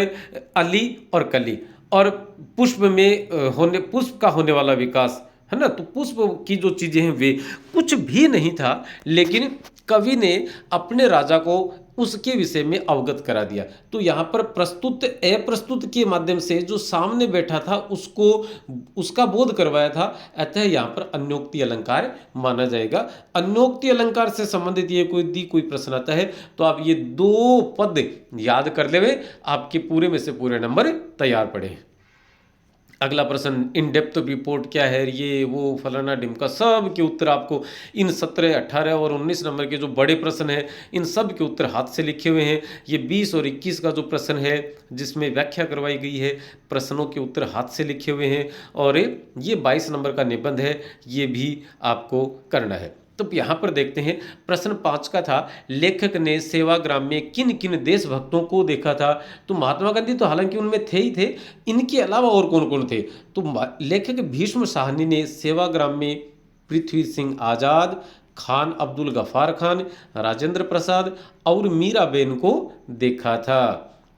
अली और कली, और पुष्प में पुष्प का होने वाला विकास है ना। तो पुष्प की जो चीज़ें हैं वे कुछ भी नहीं था, लेकिन कवि ने अपने राजा को उसके विषय में अवगत करा दिया। तो यहाँ पर प्रस्तुत अप्रस्तुत के माध्यम से जो सामने बैठा था उसको उसका बोध करवाया था, अतः यहाँ पर अन्योक्ति अलंकार माना जाएगा। अन्योक्ति अलंकार से संबंधित ये कोई प्रश्न आता है तो आप ये दो पद याद कर लेवे, आपके पूरे में से पूरे नंबर तैयार पड़े। अगला प्रश्न, इन डेप्थ रिपोर्ट क्या है, ये वो फलाना डिमका, सब के उत्तर आपको इन 17, 18 और 19 नंबर के जो बड़े प्रश्न हैं इन सब के उत्तर हाथ से लिखे हुए हैं। ये 20 और 21 का जो प्रश्न है जिसमें व्याख्या करवाई गई है, प्रश्नों के उत्तर हाथ से लिखे हुए हैं, और ये 22 नंबर का निबंध है, ये भी आपको करना है। तो यहाँ पर देखते हैं, प्रश्न 5 का था, लेखक ने सेवाग्राम में किन किन देशभक्तों को देखा था। तो महात्मा गांधी तो हालांकि उनमें थे ही थे, इनके अलावा और कौन कौन थे। तो लेखक भीष्म साहनी ने सेवाग्राम में पृथ्वी सिंह आज़ाद, खान अब्दुल गफ्फार खान, राजेंद्र प्रसाद और मीराबेन को देखा था।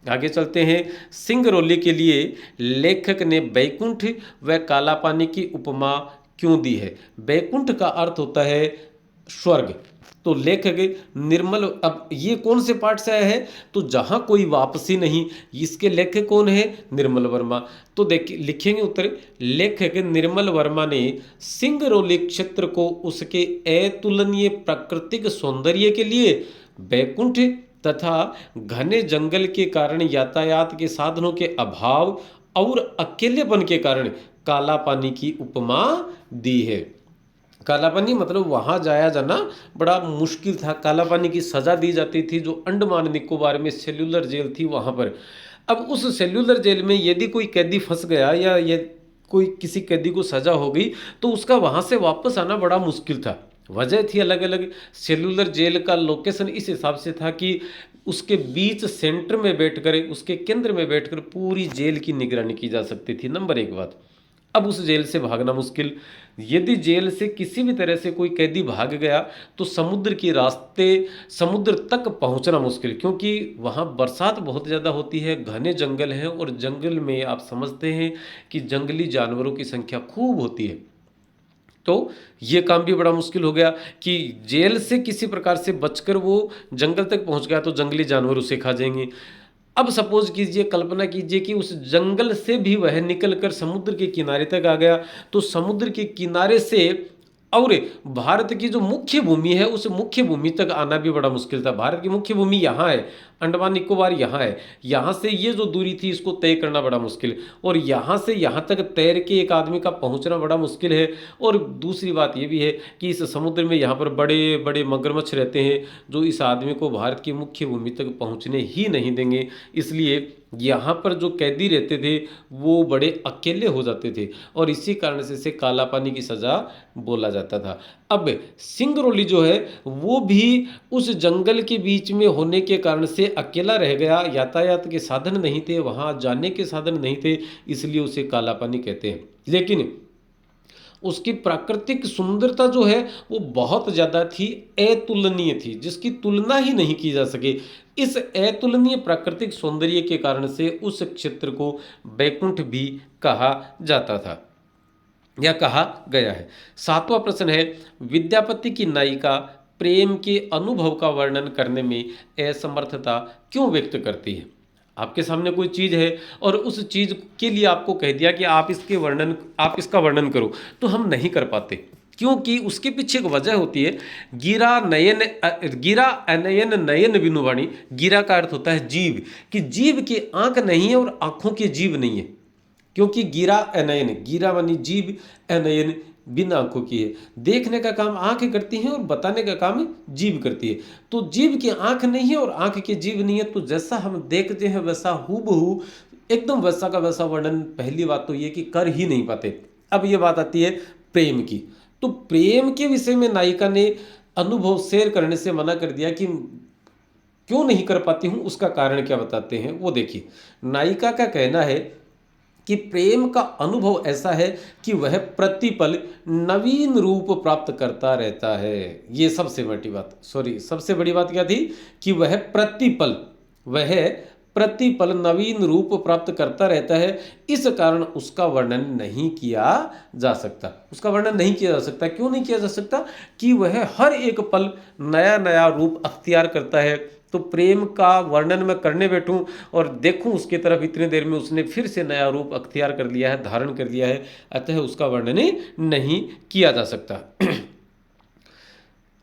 आगे चलते हैं, सिंगरौली के लिए लेखक ने बैकुंठ व काला पानी की उपमा क्यों दी है। बैकुंठ का अर्थ होता है स्वर्ग, तो लेखक निर्मल, अब ये कौन से पाठ से आया है, तो जहां कोई वापसी नहीं, इसके लेखक कौन है, निर्मल वर्मा। तो देखिए लिखेंगे उत्तर, लेखक निर्मल वर्मा ने सिंगरौली क्षेत्र को उसके अतुलनीय प्राकृतिक सौंदर्य के लिए बैकुंठ तथा घने जंगल के कारण यातायात के साधनों के अभाव और अकेलेपन के कारण काला पानी की उपमा दी है। काला पानी मतलब वहाँ जाया जाना बड़ा मुश्किल था, काला पानी की सज़ा दी जाती थी जो अंडमान निकोबार में सेल्यूलर जेल थी वहाँ पर। अब उस सेल्यूलर जेल में यदि कोई कैदी फंस गया या ये कोई किसी कैदी को सज़ा हो गई तो उसका वहाँ से वापस आना बड़ा मुश्किल था। वजह थी अलग अलग। सेल्यूलर जेल का लोकेशन इस हिसाब से था कि उसके बीच सेंटर में बैठकर, उसके केंद्र में बैठकर पूरी जेल की निगरानी की जा सकती थी, नंबर एक बात। अब उस जेल से भागना मुश्किल, यदि जेल से किसी भी तरह से कोई कैदी भाग गया तो समुद्र के रास्ते समुद्र तक पहुंचना मुश्किल, क्योंकि वहाँ बरसात बहुत ज़्यादा होती है, घने जंगल हैं, और जंगल में आप समझते हैं कि जंगली जानवरों की संख्या खूब होती है। तो ये काम भी बड़ा मुश्किल हो गया कि जेल से किसी प्रकार से बचकर वो जंगल तक पहुंच गया तो जंगली जानवर उसे खा जाएंगे। अब सपोज कीजिए, कल्पना कीजिए कि उस जंगल से भी वह निकलकर समुद्र के किनारे तक आ गया, तो समुद्र के किनारे से और भारत की जो मुख्य भूमि है उस मुख्य भूमि तक आना भी बड़ा मुश्किल था। भारत की मुख्य भूमि यहाँ है, अंडमान निकोबार यहाँ है, यहाँ से ये जो दूरी थी इसको तय करना बड़ा मुश्किल, और यहाँ से यहाँ तक तैर के एक आदमी का पहुँचना बड़ा मुश्किल है। और दूसरी बात ये भी है कि इस समुद्र में यहाँ पर बड़े बड़े मगरमच्छ रहते हैं जो इस आदमी को भारत की मुख्य भूमि तक पहुँचने ही नहीं देंगे। इसलिए यहाँ पर जो कैदी रहते थे वो बड़े अकेले हो जाते थे, और इसी कारण से इसे काला पानी की सज़ा बोला जाता था। अब सिंगरौली जो है वो भी उस जंगल के बीच में होने के कारण से अकेला रह गया, यातायात के साधन नहीं थे, वहाँ जाने के साधन नहीं थे, इसलिए उसे काला पानी कहते हैं। लेकिन उसकी प्राकृतिक सुंदरता जो है वो बहुत ज़्यादा थी, अतुलनीय थी, जिसकी तुलना ही नहीं की जा सके। इस अतुलनीय प्राकृतिक सौंदर्य के कारण से उस क्षेत्र को बैकुंठ भी कहा जाता था या कहा गया है। सातवां प्रश्न है, विद्यापति की नायिका प्रेम के अनुभव का वर्णन करने में असमर्थता क्यों व्यक्त करती है? आपके सामने कोई चीज़ है और उस चीज़ के लिए आपको कह दिया कि आप इसका वर्णन करो, तो हम नहीं कर पाते, क्योंकि उसके पीछे एक वजह होती है। गिरा अनयन नयन बिनुवाणी। गिरा का अर्थ होता है जीव, कि जीव की आंख नहीं है और आंखों के जीव नहीं है, क्योंकि गिरा अनयन, गिरा मानी जीव, अनयन बिन आंखों की है। देखने का काम आंखें करती हैं और बताने का काम जीभ करती है। तो जीभ की आंख नहीं है और आंख की जीभ नहीं है, तो जैसा हम देखते हैं वैसा हूबहू एकदम वैसा का वैसा वर्णन पहली बात तो ये कि कर ही नहीं पाते। अब ये बात आती है प्रेम की, तो प्रेम के विषय में नायिका ने अनुभव शेयर करने से मना कर दिया कि क्यों नहीं कर पाती हूँ, उसका कारण क्या बताते हैं वो देखिए। नायिका का कहना है कि प्रेम का अनुभव ऐसा है कि वह प्रतिपल नवीन रूप प्राप्त करता रहता है। ये सबसे बड़ी बात क्या थी कि वह प्रतिपल नवीन रूप प्राप्त करता रहता है। इस कारण उसका वर्णन नहीं किया जा सकता। क्यों नहीं किया जा सकता? कि वह हर एक पल नया नया रूप अख्तियार करता है। तो प्रेम का वर्णन मैं करने बैठूं और देखूं उसके तरफ, इतने देर में उसने फिर से नया रूप अख्तियार कर लिया है, धारण कर लिया है, अतः उसका वर्णन नहीं किया जा सकता।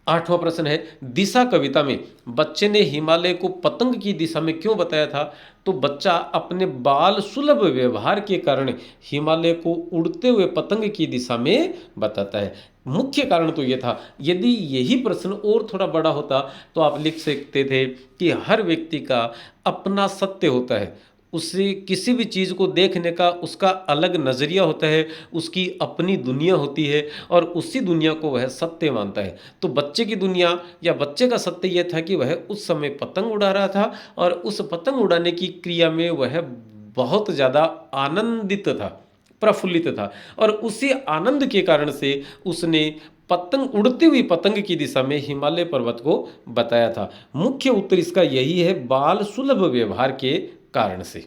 आठवां प्रश्न है, दिशा कविता में बच्चे ने हिमालय को पतंग की दिशा में क्यों बताया था? तो बच्चा अपने बाल सुलभ व्यवहार के कारण हिमालय को उड़ते हुए पतंग की दिशा में बताता है। मुख्य कारण तो ये था। यदि यही प्रश्न और थोड़ा बड़ा होता तो आप लिख सकते थे कि हर व्यक्ति का अपना सत्य होता है, उसे किसी भी चीज़ को देखने का उसका अलग नज़रिया होता है, उसकी अपनी दुनिया होती है और उसी दुनिया को वह सत्य मानता है। तो बच्चे की दुनिया या बच्चे का सत्य यह था कि वह उस समय पतंग उड़ा रहा था और उस पतंग उड़ाने की क्रिया में वह बहुत ज़्यादा आनंदित था, प्रफुल्लित था, और उसी आनंद के कारण से उसने उड़ती हुई पतंग की दिशा में हिमालय पर्वत को बताया था। मुख्य उत्तर इसका यही है, बाल सुलभ व्यवहार के कारण से।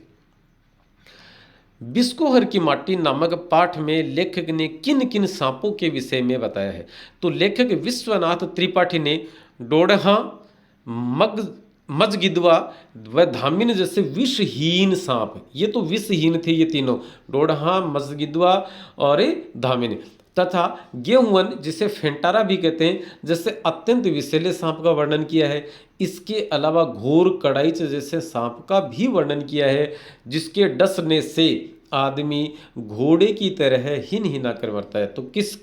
बिस्कोहर की माटी नामक पाठ में लेखक ने किन किन सांपों के विषय में बताया है? तो लेखक विश्वनाथ त्रिपाठी ने डोडहा, मजगिद्वा व धामिन जैसे विषहीन सांप, ये तो विषहीन थे ये तीनों, डोडहा, मजगिद्वा और धामिन, तथा गेहुवन जिसे फेंटारा भी कहते हैं, जैसे अत्यंत विषैले सांप का वर्णन किया है। इसके अलावा घोर कड़ाइच जैसे सांप का भी वर्णन किया है, जिसके डसने से आदमी घोड़े की तरह हिन हिना कर मरता है। तो किस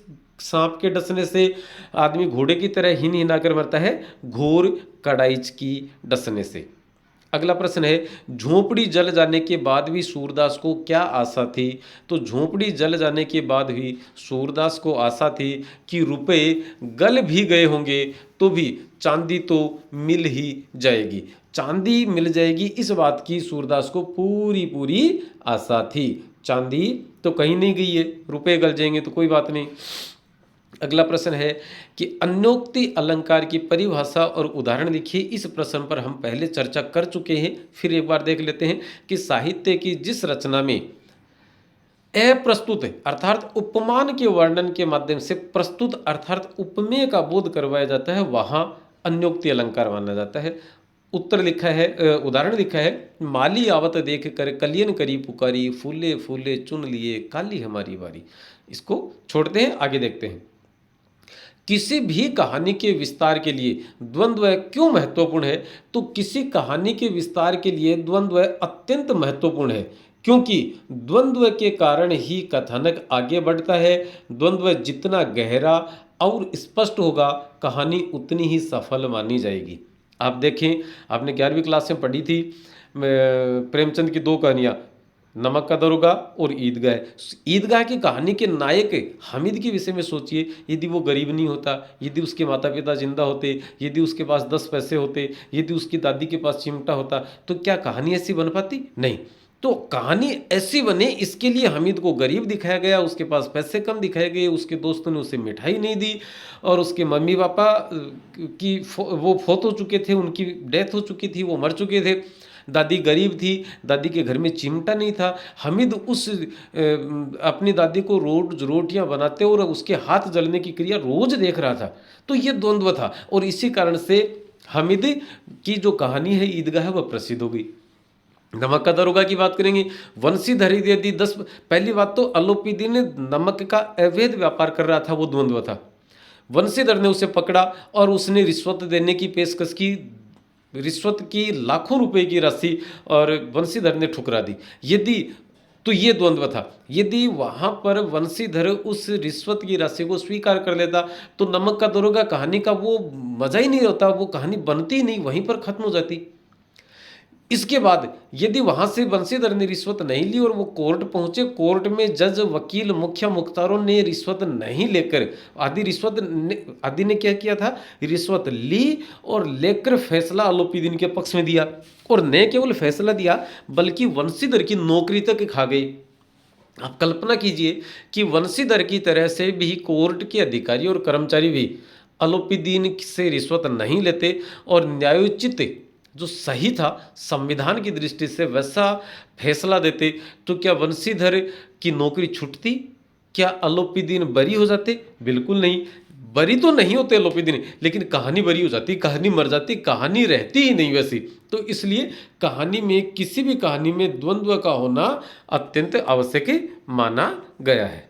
सांप के डसने से आदमी घोड़े की तरह हिन हिना कर मरता है? घोर कड़ाइच की डसने से। अगला प्रश्न है, झोंपड़ी जल जाने के बाद भी सूरदास को क्या आशा थी? तो झोंपड़ी जल जाने के बाद भी सूरदास को आशा थी कि रुपए गल भी गए होंगे तो भी चांदी तो मिल ही जाएगी, चांदी मिल जाएगी, इस बात की सूरदास को पूरी पूरी आशा थी। चांदी तो कहीं नहीं गई है, रुपए गल जाएंगे तो कोई बात नहीं। अगला प्रश्न है कि अन्योक्ति अलंकार की परिभाषा और उदाहरण लिखिए। इस प्रश्न पर हम पहले चर्चा कर चुके हैं, फिर एक बार देख लेते हैं कि साहित्य की जिस रचना में अप्रस्तुत अर्थात उपमान के वर्णन के माध्यम से प्रस्तुत अर्थात उपमेय का बोध करवाया जाता है, वहाँ अन्योक्ति अलंकार माना जाता है। उत्तर लिखा है, उदाहरण लिखा है, माली आवत देख कर कलियन करी पुकारी, फूले फूले चुन लिए काली हमारी बारी। इसको छोड़ते हैं, आगे देखते हैं। किसी भी कहानी के विस्तार के लिए द्वंद्व क्यों महत्वपूर्ण है? तो किसी कहानी के विस्तार के लिए द्वंद्व अत्यंत महत्वपूर्ण है, क्योंकि द्वंद्व के कारण ही कथानक आगे बढ़ता है। द्वंद्व जितना गहरा और स्पष्ट होगा, कहानी उतनी ही सफल मानी जाएगी। आप देखें, आपने 11वीं क्लास में पढ़ी थी प्रेमचंद की 2 कहानियाँ, नमक का दरोगा और ईदगाह। ईदगाह की कहानी के नायक हामिद के विषय में सोचिए। यदि वो गरीब नहीं होता, यदि उसके माता पिता जिंदा होते, यदि उसके पास 10 पैसे होते, यदि उसकी दादी के पास चिमटा होता, तो क्या कहानी ऐसी बन पाती? नहीं। तो कहानी ऐसी बने, इसके लिए हामिद को गरीब दिखाया गया, उसके पास पैसे कम दिखाए गए, उसके दोस्तों ने उसे मिठाई नहीं दी, और उसके मम्मी पापा वो फौत हो चुके थे, उनकी डेथ हो चुकी थी, वो मर चुके थे। दादी गरीब थी, दादी के घर में चिमटा नहीं था। हामिद अपनी दादी को रोटियां बनाते और उसके हाथ जलने की क्रिया रोज देख रहा था। तो ये द्वंद्व था, और इसी कारण से हामिद की जो कहानी है ईदगाह है, वह प्रसिद्ध हो गई। नमक का दरोगा की बात करेंगे। वंशीधर यदि 10, पहली बात तो अलोपीदी ने नमक का अवैध व्यापार कर रहा था, वो द्वंद्व था। वंशीधर ने उसे पकड़ा और उसने रिश्वत देने की पेशकश की, रिश्वत की लाखों रुपए की राशि, और वंशीधर ने ठुकरा दी। यदि तो ये द्वंद्व था। यदि वहां पर वंशीधर उस रिश्वत की राशि को स्वीकार कर लेता, तो नमक का दरोगा कहानी का वो मजा ही नहीं होता, वो कहानी बनती ही नहीं, वहीं पर खत्म हो जाती। इसके बाद यदि वहां से बंशीधर ने रिश्वत नहीं ली और वो कोर्ट पहुंचे, कोर्ट में जज, वकील, मुख्य मुख्तारों ने रिश्वत नहीं लेकर, आदि ने क्या किया था, रिश्वत ली और लेकर फैसला अलोपीदीन के पक्ष में दिया, और न केवल फैसला दिया बल्कि वंशीधर की नौकरी तक खा गई। आप कल्पना कीजिए कि वंशीधर की तरह से भी कोर्ट के अधिकारी और कर्मचारी भी अलोपीदीन से रिश्वत नहीं लेते और न्यायोचित जो सही था संविधान की दृष्टि से वैसा फैसला देते, तो क्या वंशीधर की नौकरी छूटती? क्या अलोपीदीन बरी हो जाते? बिल्कुल नहीं। बरी तो नहीं होते अलोपीदीन, लेकिन कहानी बरी हो जाती, कहानी मर जाती, कहानी रहती ही नहीं वैसी। तो इसलिए कहानी में, किसी भी कहानी में द्वंद्व का होना अत्यंत आवश्यक माना गया है।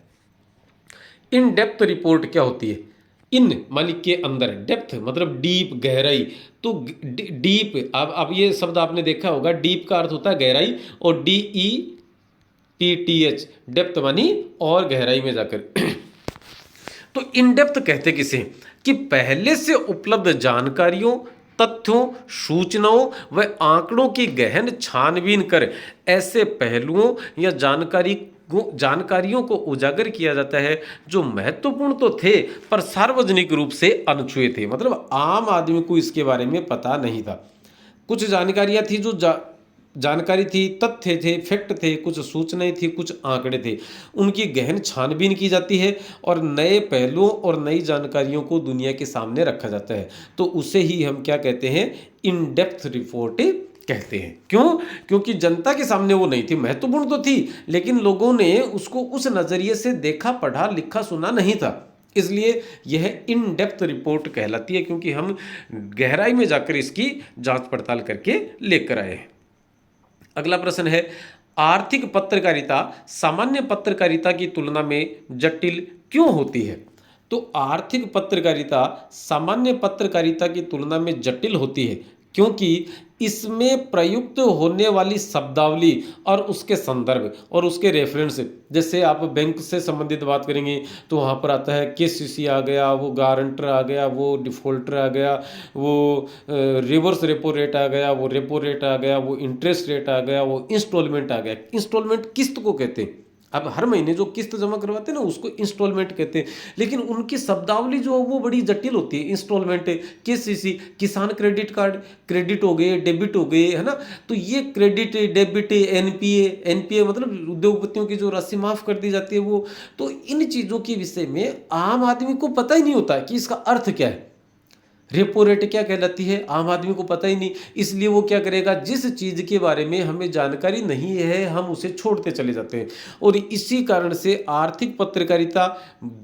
इन डेप्थ रिपोर्ट क्या होती है? इन मालिक के अंदर, डेप्थ मतलब डीप, गहराई। तो डीप, अब ये शब्द आपने देखा होगा, डीप का अर्थ होता है गहराई, और DEPTH, डेप्थ मानी और गहराई में जाकर। तो इन डेप्थ कहते किसे? कि पहले से उपलब्ध जानकारियों, तथ्यों, सूचनाओं व आंकड़ों की गहन छानबीन कर ऐसे पहलुओं या जानकारियों को उजागर किया जाता है जो महत्वपूर्ण तो थे पर सार्वजनिक रूप से अनछुए थे। मतलब आम आदमी को इसके बारे में पता नहीं था। कुछ जानकारियां थी जो जानकारी थी, तथ्य थे, फैक्ट थे, कुछ सूचनाएं थी, कुछ आंकड़े थे। उनकी गहन छानबीन की जाती है और नए पहलुओं और नई जानकारियों को दुनिया के सामने रखा जाता है। तो उसे ही हम क्या कहते हैं? इन डेप्थ रिपोर्ट कहते हैं। क्यों? क्योंकि जनता के सामने वो नहीं थी, महत्वपूर्ण तो थी, लेकिन लोगों ने उसको उस नजरिए से देखा, पढ़ा, लिखा, सुना नहीं था। इसलिए यह इन डेप्थ रिपोर्ट कहलाती है, क्योंकि हम गहराई में जाकर इसकी जांच पड़ताल करके लेकर आए हैं। अगला प्रश्न है, आर्थिक पत्रकारिता सामान्य पत्रकारिता की तुलना में जटिल क्यों होती है? तो आर्थिक पत्रकारिता सामान्य पत्रकारिता की तुलना में जटिल होती है क्योंकि इसमें प्रयुक्त होने वाली शब्दावली और उसके संदर्भ और उसके रेफरेंस, जैसे आप बैंक से संबंधित बात करेंगे तो वहाँ पर आता है केसीसी आ गया, वो गारंटर आ गया, वो डिफॉल्टर आ गया, वो रिवर्स रेपो रेट आ गया, वो रेपो रेट आ गया, वो इंटरेस्ट रेट आ गया, वो इंस्टॉलमेंट आ गया। इंस्टॉलमेंट किस्त को कहते हैं। अब हर महीने जो किस्त जमा करवाते हैं ना, उसको इंस्टॉलमेंट कहते हैं। लेकिन उनकी शब्दावली जो वो बड़ी जटिल होती है। इंस्टॉलमेंट, केसीसी, किसान क्रेडिट कार्ड, क्रेडिट हो गए, डेबिट हो गए, है ना। तो ये क्रेडिट, डेबिट, एनपीए मतलब उद्योगपतियों की जो राशि माफ कर दी जाती है वो। तो इन चीज़ों के विषय में आम आदमी को पता ही नहीं होता कि इसका अर्थ क्या है। रेपो रेट क्या कहलाती है, आम आदमी को पता ही नहीं। इसलिए वो क्या करेगा, जिस चीज़ के बारे में हमें जानकारी नहीं है हम उसे छोड़ते चले जाते हैं। और इसी कारण से आर्थिक पत्रकारिता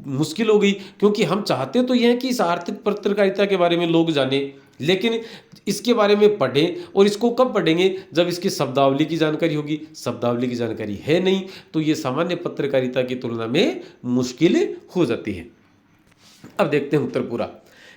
मुश्किल हो गई, क्योंकि हम चाहते तो ये हैं कि इस आर्थिक पत्रकारिता के बारे में लोग जाने, लेकिन इसके बारे में पढ़ें। और इसको कब पढ़ेंगे? जब इसकी शब्दावली की जानकारी होगी। शब्दावली की जानकारी है नहीं तो ये सामान्य पत्रकारिता की तुलना में मुश्किल हो जाती है। अब देखते हैं उत्तर पूरा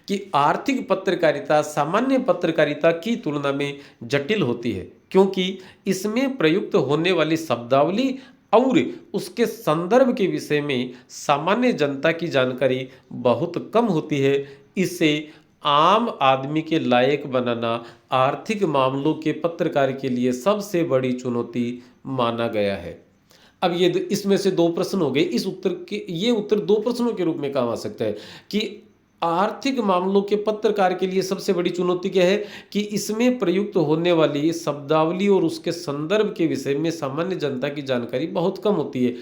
कि आर्थिक पत्रकारिता सामान्य पत्रकारिता की तुलना में जटिल होती है, क्योंकि इसमें प्रयुक्त होने वाली शब्दावली और उसके संदर्भ के विषय में सामान्य जनता की जानकारी बहुत कम होती है। इसे आम आदमी के लायक बनाना आर्थिक मामलों के पत्रकार के लिए सबसे बड़ी चुनौती माना गया है। अब ये इसमें से दो प्रश्न हो गए। इस उत्तर के ये उत्तर दो प्रश्नों के रूप में काम आ सकता है कि आर्थिक मामलों के पत्रकार के लिए सबसे बड़ी चुनौती क्या है कि इसमें प्रयुक्त होने वाली शब्दावली और उसके संदर्भ के विषय में सामान्य जनता की जानकारी बहुत कम होती है,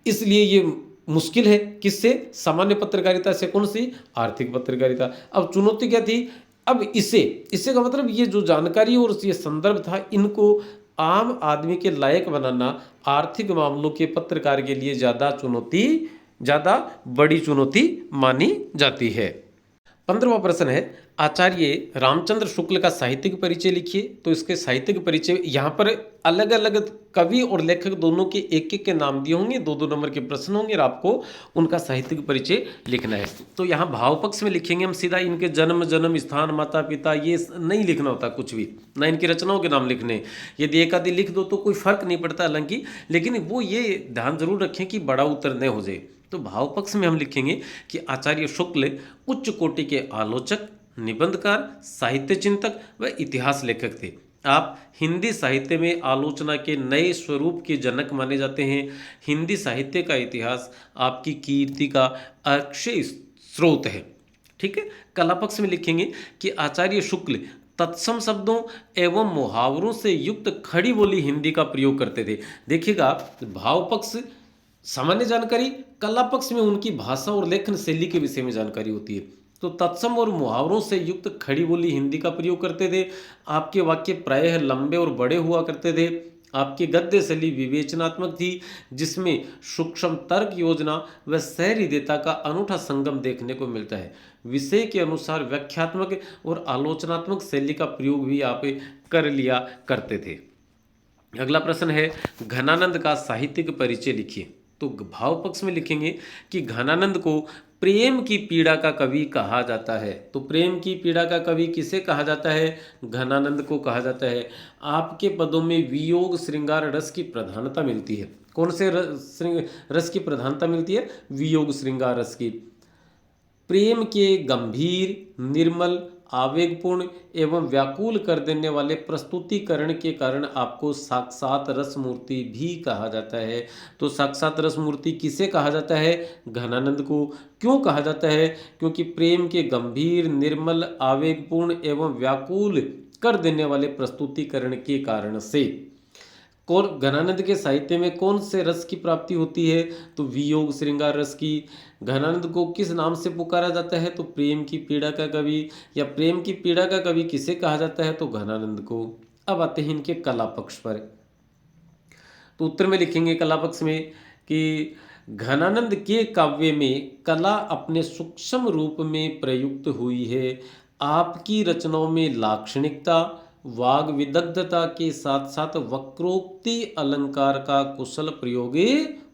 इसलिए ये मुश्किल है। किससे? सामान्य पत्रकारिता से। कौन सी? आर्थिक पत्रकारिता। अब चुनौती क्या थी? अब इससे का मतलब ये जो जानकारी और ये संदर्भ था, इनको आम आदमी के लायक बनाना आर्थिक मामलों के पत्रकार के लिए ज़्यादा बड़ी चुनौती मानी जाती है। 15वां प्रश्न है, आचार्य रामचंद्र शुक्ल का साहित्यिक परिचय लिखिए। तो इसके साहित्यिक परिचय यहाँ पर अलग अलग कवि और लेखक दोनों के एक एक के नाम दिए होंगे, दो दो नंबर के प्रश्न होंगे और आपको उनका साहित्यिक परिचय लिखना है। तो यहाँ भाव पक्ष में लिखेंगे हम सीधा, इनके जन्म स्थान, माता पिता, ये नहीं लिखना होता कुछ भी, ना इनकी रचनाओं के नाम लिखने। यदि एक आदि लिख दो तो कोई फर्क नहीं पड़ता हालांकि, लेकिन वो ये ध्यान जरूर रखें कि बड़ा उत्तर न हो जाए। तो भाव पक्ष में हम लिखेंगे कि आचार्य शुक्ल उच्च कोटि के आलोचक, निबंधकार, साहित्य चिंतक व इतिहास लेखक थे। आप हिंदी साहित्य में आलोचना के नए स्वरूप के जनक माने जाते हैं। हिंदी साहित्य का इतिहास आपकी कीर्ति का अक्षय स्रोत है। ठीक है। कला पक्ष में लिखेंगे कि आचार्य शुक्ल तत्सम शब्दों एवं मुहावरों से युक्त खड़ी बोली हिंदी का प्रयोग करते थे। देखिएगा, भाव पक्ष सामान्य जानकारी, कला पक्ष में उनकी भाषा और लेखन शैली के विषय में जानकारी होती है। तो तत्सम और मुहावरों से युक्त खड़ी बोली हिंदी का प्रयोग करते थे। आपके वाक्य प्रायः लंबे और बड़े हुआ करते थे। आपकी गद्य शैली विवेचनात्मक थी, जिसमें सूक्ष्म तर्क योजना व सहृदयता का अनूठा संगम देखने को मिलता है। विषय के अनुसार व्याख्यात्मक और आलोचनात्मक शैली का प्रयोग भी आप कर लिया करते थे। अगला प्रश्न है, घनानंद का साहित्यिक परिचय लिखिए। तो भाव पक्ष में लिखेंगे कि घनानंद को प्रेम की पीड़ा का कवि कहा जाता है। तो प्रेम की पीड़ा का कवि किसे कहा जाता है? घनानंद को कहा जाता है। आपके पदों में वियोग श्रृंगार रस की प्रधानता मिलती है। कौन से रस की प्रधानता मिलती है? वियोग श्रृंगार रस की। प्रेम के गंभीर, निर्मल, आवेगपूर्ण एवं व्याकुल कर देने वाले प्रस्तुतिकरण के कारण आपको साक्षात रसमूर्ति भी कहा जाता है। तो साक्षात रसमूर्ति किसे कहा जाता है? घनानंद को। क्यों कहा जाता है? क्योंकि प्रेम के गंभीर, निर्मल, आवेगपूर्ण एवं व्याकुल कर देने वाले प्रस्तुतिकरण के कारण से। कौन घनानंद के साहित्य में कौन से रस की प्राप्ति होती है? तो वियोग श्रृंगार रस की। घनानंद को किस नाम से पुकारा जाता है? तो प्रेम की पीड़ा का कवि, या प्रेम की पीड़ा का कवि किसे कहा जाता है? तो घनानंद को। अब आते हैं इनके कला पक्ष पर। तो उत्तर में लिखेंगे कला पक्ष में कि घनानंद के काव्य में कला अपने सूक्ष्म रूप में प्रयुक्त हुई है। आपकी रचनाओं में लाक्षणिकता, वाग विदग्धता के साथ साथ वक्रोक्ति अलंकार का कुशल प्रयोग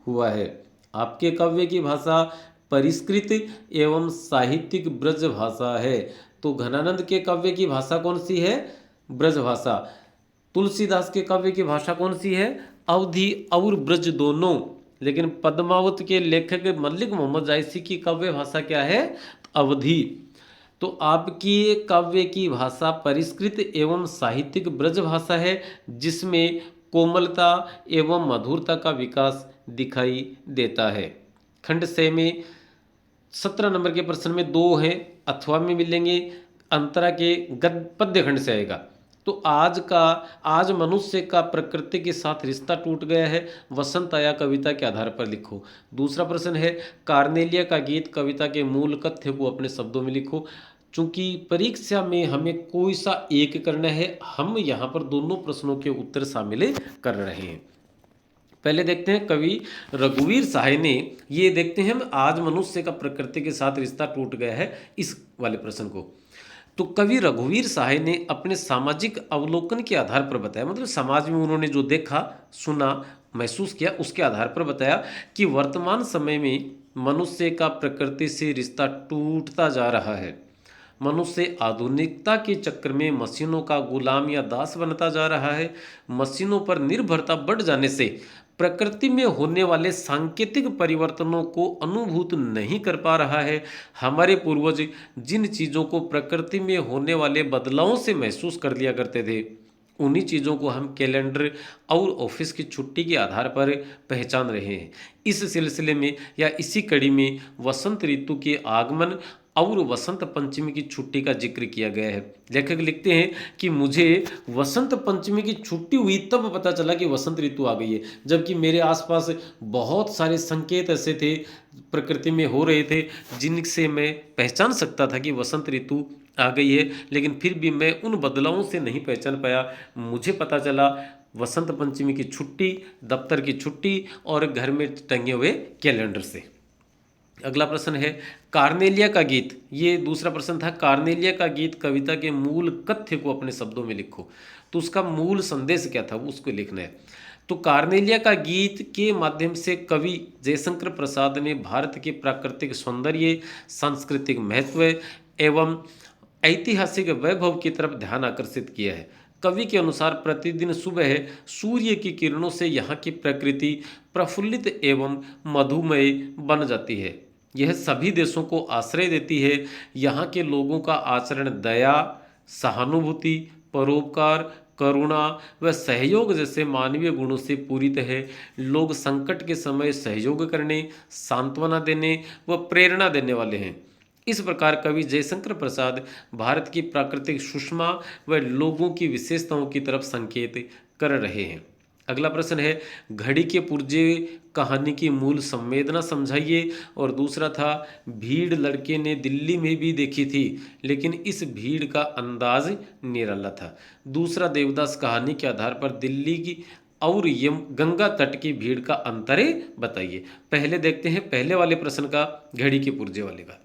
हुआ है। आपके काव्य की भाषा परिष्कृत एवं साहित्यिक ब्रज भाषा है। तो घनानंद के काव्य की भाषा कौन सी है? ब्रज भाषा। तुलसीदास के काव्य की भाषा कौन सी है? अवधी और ब्रज दोनों। लेकिन पद्मावत के लेखक मलिक मोहम्मद जायसी की काव्य भाषा क्या है? अवधी। तो आपकी काव्य की भाषा परिष्कृत एवं साहित्यिक ब्रज भाषा है, जिसमें कोमलता एवं मधुरता का विकास दिखाई देता है। खंड से में 17 नंबर के प्रश्न में दो हैं, अथवा में मिलेंगे, अंतरा के पद्य खंड से आएगा। तो आज मनुष्य का प्रकृति के साथ रिश्ता टूट गया है, वसंत आया कविता के आधार पर लिखो। दूसरा प्रश्न है, कार्नेलिया का गीत कविता के मूल कथ्य को अपने शब्दों में लिखो। चूंकि परीक्षा में हमें कोई सा एक करना है, हम यहाँ पर दोनों प्रश्नों के उत्तर शामिल कर रहे हैं। पहले देखते हैं कवि रघुवीर सहाय ने, ये देखते हैं हम, आज मनुष्य का प्रकृति के साथ रिश्ता टूट गया है, इस वाले प्रश्न को। तो कवि रघुवीर सहाय ने अपने सामाजिक अवलोकन के आधार पर बताया, मतलब समाज में उन्होंने जो देखा, सुना, महसूस किया, उसके आधार पर बताया कि वर्तमान समय में मनुष्य का प्रकृति से रिश्ता टूटता जा रहा है। मनुष्य आधुनिकता के चक्कर में मशीनों का गुलाम या दास बनता जा रहा है। मशीनों पर निर्भरता बढ़ जाने से प्रकृति में होने वाले सांकेतिक परिवर्तनों को अनुभूत नहीं कर पा रहा है। हमारे पूर्वज जिन चीज़ों को प्रकृति में होने वाले बदलावों से महसूस कर लिया करते थे, उन्हीं चीज़ों को हम कैलेंडर और ऑफिस की छुट्टी के आधार पर पहचान रहे हैं। इस सिलसिले में या इसी कड़ी में वसंत ऋतु के आगमन और वसंत पंचमी की छुट्टी का जिक्र किया गया है। लेखक लिखते हैं कि मुझे वसंत पंचमी की छुट्टी हुई तब पता चला कि वसंत ऋतु आ गई है, जबकि मेरे आसपास बहुत सारे संकेत ऐसे थे, प्रकृति में हो रहे थे, जिनसे मैं पहचान सकता था कि वसंत ऋतु आ गई है, लेकिन फिर भी मैं उन बदलावों से नहीं पहचान पाया। मुझे पता चला वसंत पंचमी की छुट्टी, दफ्तर की छुट्टी और घर में टंगे हुए कैलेंडर से। अगला प्रश्न है कार्नेलिया का गीत। ये दूसरा प्रश्न था, कार्नेलिया का गीत कविता के मूल कथ्य को अपने शब्दों में लिखो। तो उसका मूल संदेश क्या था वो उसको लिखना है। तो कार्नेलिया का गीत के माध्यम से कवि जयशंकर प्रसाद ने भारत के प्राकृतिक सौंदर्य, सांस्कृतिक महत्व एवं ऐतिहासिक वैभव की तरफ ध्यान आकर्षित किया है। कवि के अनुसार प्रतिदिन सुबह सूर्य की किरणों से यहाँ की प्रकृति प्रफुल्लित एवं मधुमय बन जाती है। यह सभी देशों को आश्रय देती है। यहाँ के लोगों का आचरण दया, सहानुभूति, परोपकार, करुणा व सहयोग जैसे मानवीय गुणों से पूरित है। लोग संकट के समय सहयोग करने, सांत्वना देने व प्रेरणा देने वाले हैं। इस प्रकार कवि जयशंकर प्रसाद भारत की प्राकृतिक सुषमा व लोगों की विशेषताओं की तरफ संकेत कर रहे हैं। अगला प्रश्न है घड़ी के पुर्जे कहानी की मूल संवेदना समझाइए। और दूसरा था भीड़ लड़के ने दिल्ली में भी देखी थी, लेकिन इस भीड़ का अंदाज निराला था। दूसरा देवदास कहानी के आधार पर दिल्ली की और यम गंगा तट की भीड़ का अंतर बताइए। पहले देखते हैं पहले वाले प्रश्न का, घड़ी के पुर्जे वाले का।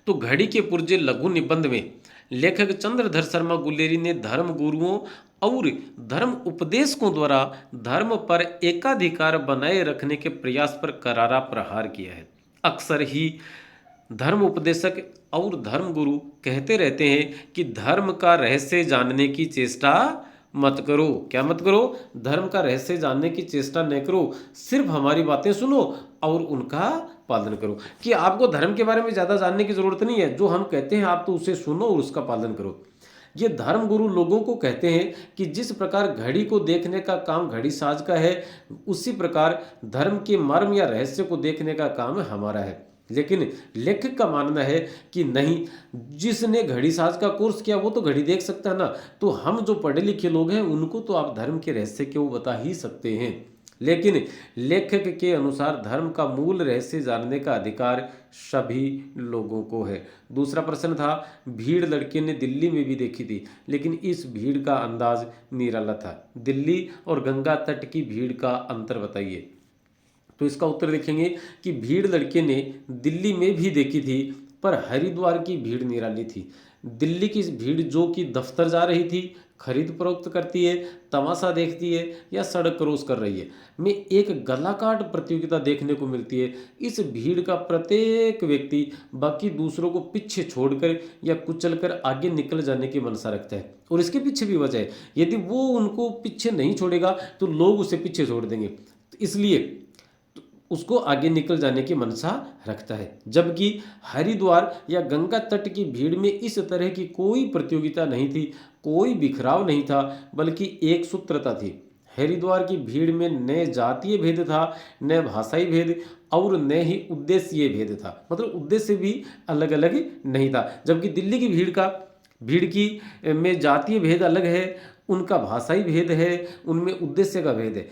तो घड़ी के पुर्जे लघु निबंध में लेखक चंद्रधर शर्मा गुलेरी ने धर्म गुरुओं और धर्म उपदेशकों द्वारा धर्म पर एकाधिकार बनाए रखने के प्रयास पर करारा प्रहार किया है। अक्सर ही धर्म उपदेशक और धर्म गुरु कहते रहते हैं कि धर्म का रहस्य जानने की चेष्टा मत करो। क्या मत करो? धर्म का रहस्य जानने की चेष्टा न करो, सिर्फ हमारी बातें सुनो और उनका पालन करो। कि आपको धर्म के बारे में ज़्यादा जानने की ज़रूरत नहीं है, जो हम कहते हैं आप तो उसे सुनो और उसका पालन करो। ये धर्म गुरु लोगों को कहते हैं कि जिस प्रकार घड़ी को देखने का काम घड़ी साज का है, उसी प्रकार धर्म के मर्म या रहस्य को देखने का काम हमारा है। लेकिन लेखक का मानना है कि नहीं, जिसने घड़ी साज का कोर्स किया वो तो घड़ी देख सकता है ना, तो हम जो पढ़े लिखे लोग हैं उनको तो आप धर्म के रहस्य क्यों बता ही सकते हैं। लेकिन लेखक के अनुसार धर्म का मूल रहस्य जानने का अधिकार सभी लोगों को है। दूसरा प्रश्न था भीड़ लड़के ने दिल्ली में भी देखी थी, लेकिन इस भीड़ का अंदाज निराला था। दिल्ली और गंगा तट की भीड़ का अंतर बताइए। तो इसका उत्तर देखेंगे कि भीड़ लड़के ने दिल्ली में भी देखी थी, पर हरिद्वार की भीड़ निराली थी। दिल्ली की भीड़ जो कि दफ्तर जा रही थी, खरीद फरोख्त करती है, तमाशा देखती है या सड़क क्रॉस कर रही है, में एक गलाकाट प्रतियोगिता देखने को मिलती है। इस भीड़ का प्रत्येक व्यक्ति बाकी दूसरों को पीछे छोड़कर या कुचलकर आगे निकल जाने की मनसा रखता है, और इसके पीछे भी वजह है। यदि वो उनको पीछे नहीं छोड़ेगा तो लोग उसे पीछे छोड़ देंगे, तो इसलिए उसको आगे निकल जाने की मनसा रखता है। जबकि हरिद्वार या गंगा तट की भीड़ में इस तरह की कोई प्रतियोगिता नहीं थी, कोई बिखराव नहीं था, बल्कि एक सूत्रता थी। हरिद्वार की भीड़ में न जातीय भेद था, न भाषाई भेद, और न ही उद्देश्य भेद था, मतलब उद्देश्य भी अलग अलग नहीं था। जबकि दिल्ली की भीड़ की में जातीय भेद अलग है, उनका भाषाई भेद है, उनमें उद्देश्य का भेद है।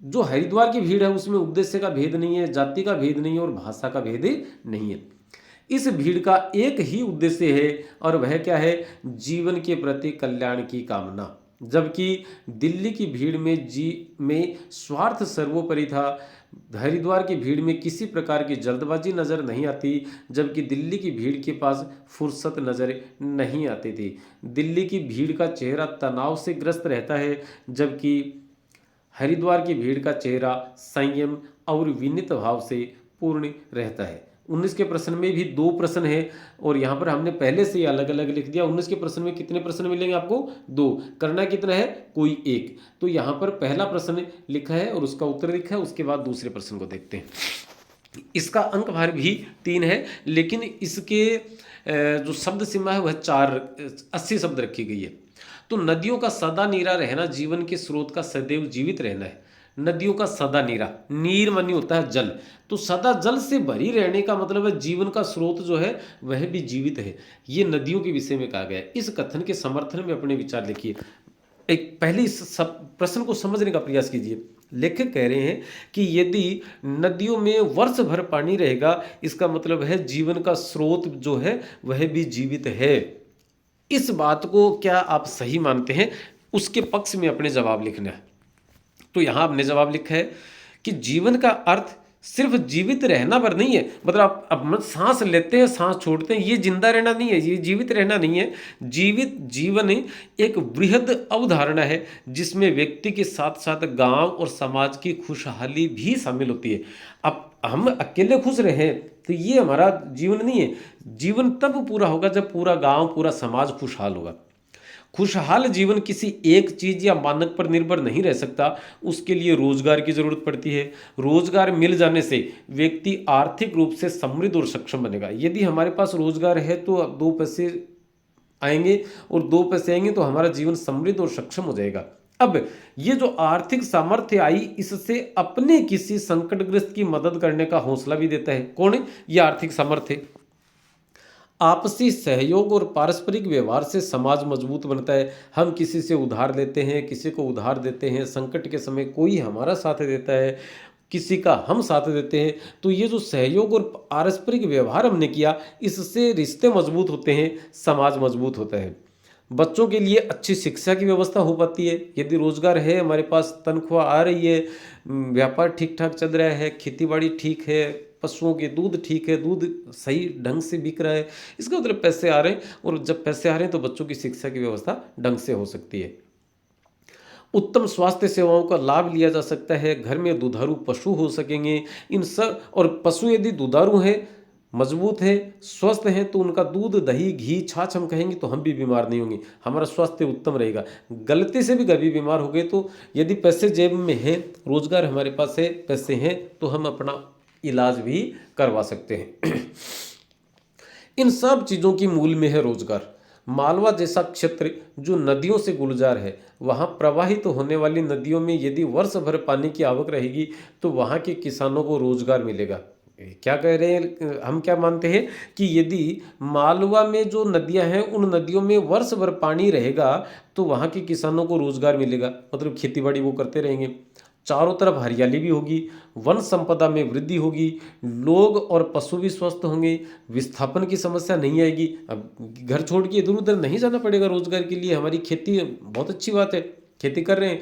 जो हरिद्वार की भीड़ है उसमें उद्देश्य का भेद नहीं है, जाति का भेद नहीं है और भाषा का भेद नहीं है। इस भीड़ का एक ही उद्देश्य है, और वह क्या है? जीवन के प्रति कल्याण की कामना। जबकि दिल्ली की भीड़ में स्वार्थ सर्वोपरि था। हरिद्वार की भीड़ में किसी प्रकार की जल्दबाजी नजर नहीं आती, जबकि दिल्ली की भीड़ के पास फुर्सत नजर नहीं आती थी। दिल्ली की भीड़ का चेहरा तनाव से ग्रस्त रहता है, जबकि हरिद्वार की भीड़ का चेहरा संयम और विनीत भाव से पूर्ण रहता है। 19 के प्रश्न में भी 2 प्रश्न है और यहाँ पर हमने पहले से ही अलग अलग लिख दिया। 19 के प्रश्न में कितने प्रश्न मिलेंगे आपको? 2। करना कितना है? कोई एक। तो यहाँ पर पहला प्रश्न लिखा है और उसका उत्तर लिखा है, उसके बाद दूसरे प्रश्न को देखते हैं। इसका अंक भार भी 3 है, लेकिन इसके जो शब्द सीमा है वह 80 शब्द रखी गई है। तो नदियों का सदा नीरा रहना जीवन के स्रोत का सदैव जीवित रहना है। नदियों का सदा नीरा, नीर मानी होता है जल, तो सदा जल से भरी रहने का मतलब है जीवन का स्रोत जो है वह भी जीवित है। ये नदियों के विषय में कहा गया है। इस कथन के समर्थन में अपने विचार लिखिए। एक पहले इस प्रश्न को समझने का प्रयास कीजिए। लेखक कह रहे हैं कि यदि नदियों में वर्ष भर पानी रहेगा, इसका मतलब है जीवन का स्रोत जो है वह भी जीवित है। इस बात को क्या आप सही मानते हैं? उसके पक्ष में अपने जवाब लिखना है। तो यहां आपने जवाब लिखा है कि जीवन का अर्थ सिर्फ जीवित रहना पर नहीं है। मतलब आप अब सांस लेते हैं, सांस छोड़ते हैं, ये जिंदा रहना नहीं है, ये जीवित रहना नहीं है। जीवित जीवन एक वृहद अवधारणा है जिसमें व्यक्ति के साथ साथ गांव और समाज की खुशहाली भी शामिल होती है। अब हम अकेले खुश रहें तो ये हमारा जीवन नहीं है। जीवन तब पूरा होगा जब पूरा गांव, पूरा समाज खुशहाल होगा। खुशहाल जीवन किसी एक चीज या मानक पर निर्भर नहीं रह सकता, उसके लिए रोजगार की जरूरत पड़ती है। रोजगार मिल जाने से व्यक्ति आर्थिक रूप से समृद्ध और सक्षम बनेगा। यदि हमारे पास रोजगार है तो 2 पैसे आएंगे और 2 पैसे आएंगे तो हमारा जीवन समृद्ध और सक्षम हो जाएगा। अब ये जो आर्थिक सामर्थ्य आई, इससे अपने किसी संकटग्रस्त की मदद करने का हौसला भी देता है। कौन है ये आर्थिक सामर्थ्य? आपसी सहयोग और पारस्परिक व्यवहार से समाज मजबूत बनता है। हम किसी से उधार लेते हैं, किसी को उधार देते हैं, संकट के समय कोई हमारा साथ देता है, किसी का हम साथ देते हैं। तो ये जो सहयोग और पारस्परिक व्यवहार हमने किया, इससे रिश्ते मजबूत होते हैं, समाज मजबूत होता है। बच्चों के लिए अच्छी शिक्षा की व्यवस्था हो पाती है। यदि रोजगार है, हमारे पास तनख्वाह आ रही है, व्यापार ठीक ठाक चल रहा है, खेती बाड़ी ठीक है, पशुओं के दूध ठीक है, दूध सही ढंग से बिक रहा है, इसका मतलब पैसे आ रहे हैं। और जब पैसे आ रहे हैं तो बच्चों की शिक्षा की व्यवस्था ढंग से हो सकती है। उत्तम स्वास्थ्य सेवाओं का लाभ लिया जा सकता है। घर में दुधारू पशु हो सकेंगे। इन सब, और पशु यदि दुधारू हैं, मजबूत है, स्वस्थ हैं, तो उनका दूध, दही, घी, छाछ हम कहेंगे तो हम भी बीमार नहीं होंगे, हमारा स्वास्थ्य उत्तम रहेगा। गलती से भी कभी बीमार हो गए तो यदि पैसे जेब में हैं, रोजगार हमारे पास है, पैसे हैं, तो हम अपना इलाज भी करवा सकते हैं। इन सब चीज़ों की मूल में है रोजगार। मालवा जैसा क्षेत्र जो नदियों से गुलजार है, वहाँ प्रवाहित होने वाली नदियों में यदि वर्ष भर पानी की आवक रहेगी तो वहाँ के किसानों को रोजगार मिलेगा। क्या कह रहे हैं? हम क्या मानते हैं कि यदि मालवा में जो नदियां हैं, उन नदियों में वर्ष भर पानी रहेगा तो वहाँ के किसानों को रोजगार मिलेगा, मतलब खेतीबाड़ी वो करते रहेंगे। चारों तरफ हरियाली भी होगी, वन संपदा में वृद्धि होगी, लोग और पशु भी स्वस्थ होंगे, विस्थापन की समस्या नहीं आएगी। अब घर छोड़ के इधर उधर नहीं जाना पड़ेगा रोजगार के लिए। हमारी खेती बहुत अच्छी बात है, खेती कर रहे हैं।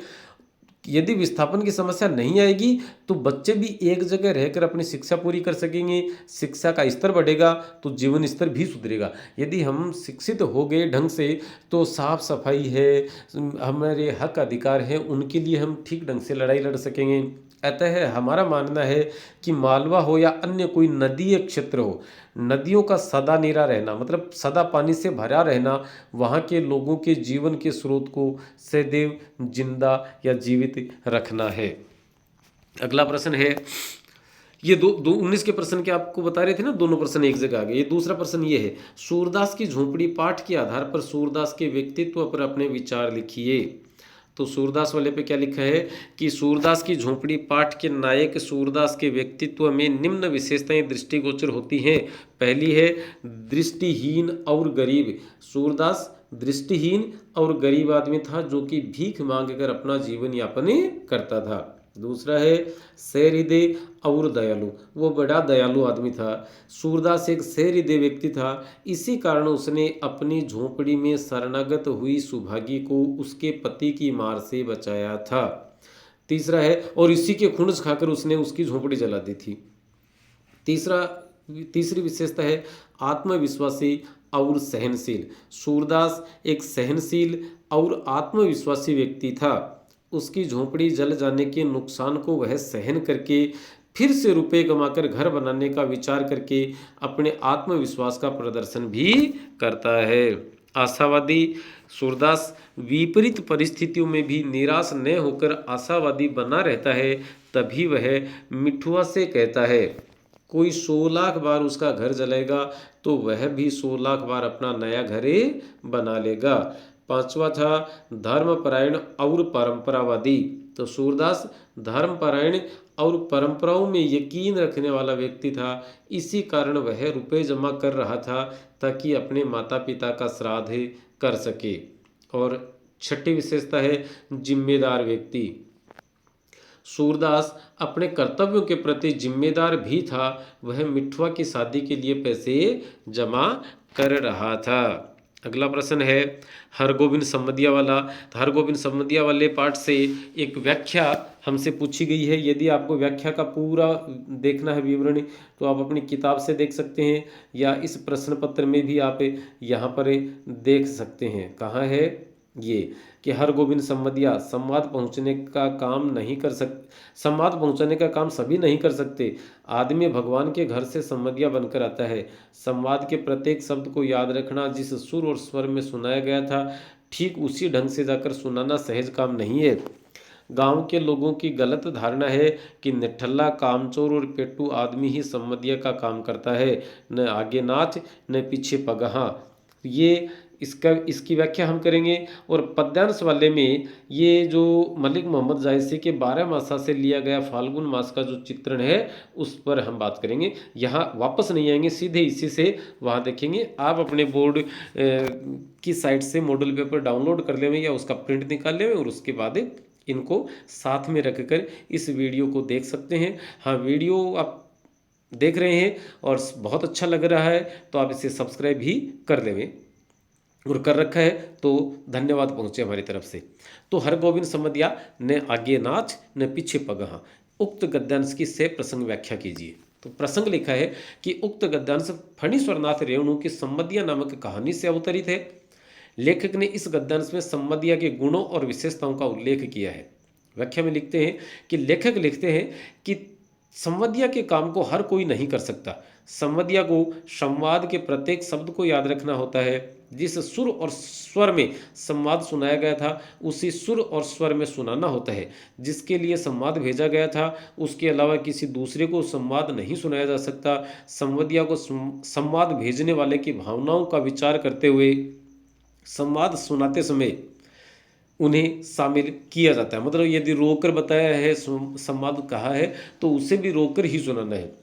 यदि विस्थापन की समस्या नहीं आएगी तो बच्चे भी एक जगह रहकर अपनी शिक्षा पूरी कर सकेंगे, शिक्षा का स्तर बढ़ेगा तो जीवन स्तर भी सुधरेगा। यदि हम शिक्षित हो गए ढंग से तो साफ सफाई है, हमारे हक अधिकार हैं, उनके लिए हम ठीक ढंग से लड़ाई लड़ सकेंगे। अतः हमारा मानना है कि मालवा हो या अन्य कोई नदीय क्षेत्र हो, नदियों का सदा नीरा रहना मतलब सदा पानी से भरा रहना वहाँ के लोगों के जीवन के स्रोत को सदैव जिंदा या जीवित रखना है। अगला प्रश्न है, ये दो 19 के प्रश्न के आपको बता रहे थे ना, दोनों प्रश्न एक जगह आ गए। ये दूसरा प्रश्न ये है, सूरदास की झोंपड़ी पाठ के आधार पर सूरदास के व्यक्तित्व पर अपने विचार लिखिए। तो सूरदास वाले पे क्या लिखा है कि सूरदास की झोंपड़ी पाठ के नायक सूरदास के व्यक्तित्व में निम्न विशेषताएं दृष्टिगोचर होती हैं। पहली है दृष्टिहीन और गरीब। सूरदास दृष्टिहीन और गरीब आदमी था जो कि भीख मांग कर अपना जीवन यापन करता था। दूसरा है सहृदय और दयालु, वो बड़ा दयालु आदमी था। सूरदास एक सहृदय व्यक्ति था, इसी कारण उसने अपनी झोंपड़ी में शरणागत हुई सुभागी को उसके पति की मार से बचाया था। तीसरा है, और इसी के खुंड्स खाकर उसने उसकी झोंपड़ी जला दी थी। तीसरी विशेषता है आत्मविश्वासी और सहनशील। सूरदास एक सहनशील और आत्मविश्वासी व्यक्ति था। उसकी झोंपड़ी जल जाने के नुकसान को वह सहन करके फिर से रुपए कमाकर घर बनाने का विचार करके अपने आत्मविश्वास का प्रदर्शन भी करता है। आशावादी सूरदास विपरीत परिस्थितियों में भी निराश न होकर आशावादी बना रहता है। तभी वह मिठुआ से कहता है, कोई 100 लाख बार उसका घर जलेगा तो वह भी 100 लाख बार अपना नया घर बना लेगा। पांचवा था धर्मपरायण और परंपरावादी। तो सूरदास धर्मपरायण और परंपराओं में यकीन रखने वाला व्यक्ति था। इसी कारण वह रुपए जमा कर रहा था ताकि अपने माता पिता का श्राद्ध कर सके। और छठी विशेषता है जिम्मेदार व्यक्ति। सूरदास अपने कर्तव्यों के प्रति जिम्मेदार भी था। वह मिठुआ की शादी के लिए पैसे जमा कर रहा था। अगला प्रश्न है हरगोविंद सम्मदिया वाला। तो हरगोविंद सम्मदिया वाले पाठ से एक व्याख्या हमसे पूछी गई है। यदि आपको व्याख्या का पूरा देखना है विवरण तो आप अपनी किताब से देख सकते हैं या इस प्रश्न पत्र में भी आप यहाँ पर देख सकते हैं। कहाँ है ये कि हरगोविंद सम्मदिया संवाद पहुँचने का काम नहीं कर संवाद पहुँचाने का काम सभी नहीं कर सकते। आदमी भगवान के घर से सम्मदिया बनकर आता है। संवाद के प्रत्येक शब्द को याद रखना, जिस सुर और स्वर में सुनाया गया था ठीक उसी ढंग से जाकर सुनाना सहज काम नहीं है। गांव के लोगों की गलत धारणा है कि निठल्ला, कामचोर और पेट्टू आदमी ही सम्मदिया का काम करता है, न आगे नाच न पीछे पगहा। ये इसकी व्याख्या हम करेंगे। और पद्यांश वाले में ये जो मलिक मोहम्मद जायसी के 12 मासा से लिया गया फाल्गुन मास का जो चित्रण है उस पर हम बात करेंगे। यहाँ वापस नहीं आएंगे, सीधे इसी से वहाँ देखेंगे। आप अपने बोर्ड की साइट से मॉडल पेपर डाउनलोड कर लेंगे या उसका प्रिंट निकाल लेंगे और उसके बाद इनको साथ में रखकर इस वीडियो को देख सकते हैं। हाँ, वीडियो आप देख रहे हैं और बहुत अच्छा लग रहा है तो आप इसे सब्सक्राइब भी कर लेंगे और कर रखा है तो धन्यवाद पहुँचे हमारी तरफ से। तो हरगोविंद सम्मदिया न आगे नाच न पीछे पगहा, उक्त गद्यांश की से प्रसंग व्याख्या कीजिए। तो प्रसंग लिखा है कि उक्त गद्यांश फणीश्वरनाथ रेणु की सम्मदिया नामक कहानी से अवतरित है। लेखक ने इस गद्यांश में सम्मदिया के गुणों और विशेषताओं का उल्लेख किया है। व्याख्या में लिखते हैं कि लेखक लिखते हैं कि सम्मदिया के काम को हर कोई नहीं कर सकता। सम्मदिया को संवाद के प्रत्येक शब्द को याद रखना होता है। जिस सुर और स्वर में संवाद सुनाया गया था उसी सुर और स्वर में सुनाना होता है। जिसके लिए संवाद भेजा गया था उसके अलावा किसी दूसरे को संवाद नहीं सुनाया जा सकता। सम्मदिया को संवाद भेजने वाले की भावनाओं का विचार करते हुए संवाद सुनाते समय उन्हें शामिल किया जाता है। मतलब यदि रोकर बताया है, संवाद कहा है तो उसे भी रोकर ही सुनाना है।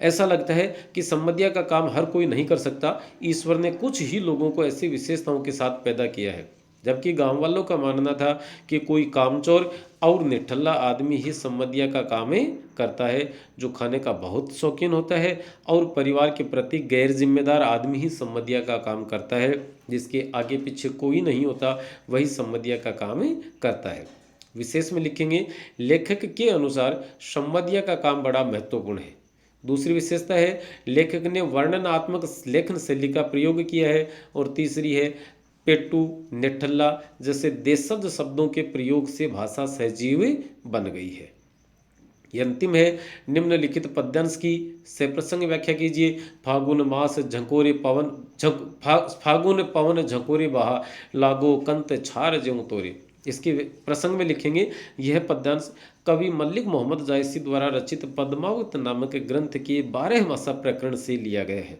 ऐसा लगता है कि सम्मदिया का काम हर कोई नहीं कर सकता। ईश्वर ने कुछ ही लोगों को ऐसी विशेषताओं के साथ पैदा किया है, जबकि गांव वालों का मानना था कि कोई कामचोर और निठल्ला आदमी ही सम्मदिया का काम करता है, जो खाने का बहुत शौकीन होता है, और परिवार के प्रति गैर जिम्मेदार आदमी ही सम्मदिया का काम करता है। जिसके आगे पीछे कोई नहीं होता वही सम्मदिया का काम करता है। विशेष में लिखेंगे लेखक के अनुसार सम्मदिया का काम बड़ा महत्वपूर्ण है। दूसरी विशेषता है लेखक ने वर्णनात्मक लेखन शैली का प्रयोग किया है। और तीसरी है पेट्टू, निठल्ला जैसे देशज शब्दों के प्रयोग से भाषा सजीव बन गई है। यह अंतिम है निम्नलिखित पद्यांश की से प्रसंग व्याख्या कीजिए। फागुन मास झकोरे पवन फागुन पवन झकोरे बहा, लागो कंत छार ज्यों तोरे। इसके प्रसंग में लिखेंगे यह पद्यांश कवि मलिक मोहम्मद जायसी द्वारा रचित पद्मावत नामक ग्रंथ के 12 मासा प्रकरण से लिया गया है।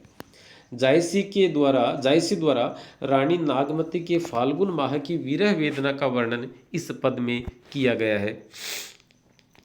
जायसी द्वारा रानी नागमती के फाल्गुन माह की विरह वेदना का वर्णन इस पद में किया गया है।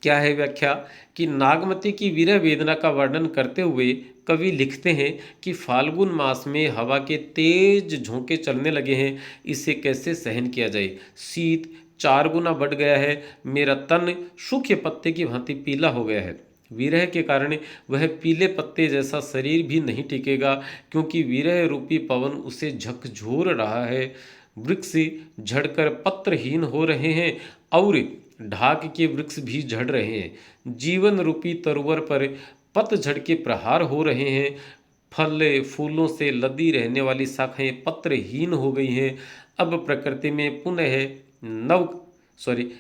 क्या है व्याख्या कि नागमती की विरह वेदना का वर्णन करते हुए कवि लिखते हैं कि फाल्गुन मास में हवा के तेज झोंके चलने लगे हैं, इसे कैसे सहन किया जाए। शीत 4 गुना बढ़ गया है, मेरा तन सूखे पत्ते की भांति पीला हो गया है। विरह के कारण वह पीले पत्ते जैसा शरीर भी नहीं टिकेगा, क्योंकि विरह रूपी पवन उसे झकझोर रहा है। वृक्ष झड़कर पत्रहीन हो रहे हैं और ढाक के वृक्ष भी झड़ रहे हैं। जीवन रूपी तरुवर पर पतझड़ के प्रहार हो रहे हैं। फल फूलों से लदी रहने वाली शाखाएं पत्रहीन हो गई हैं। अब प्रकृति में पुनः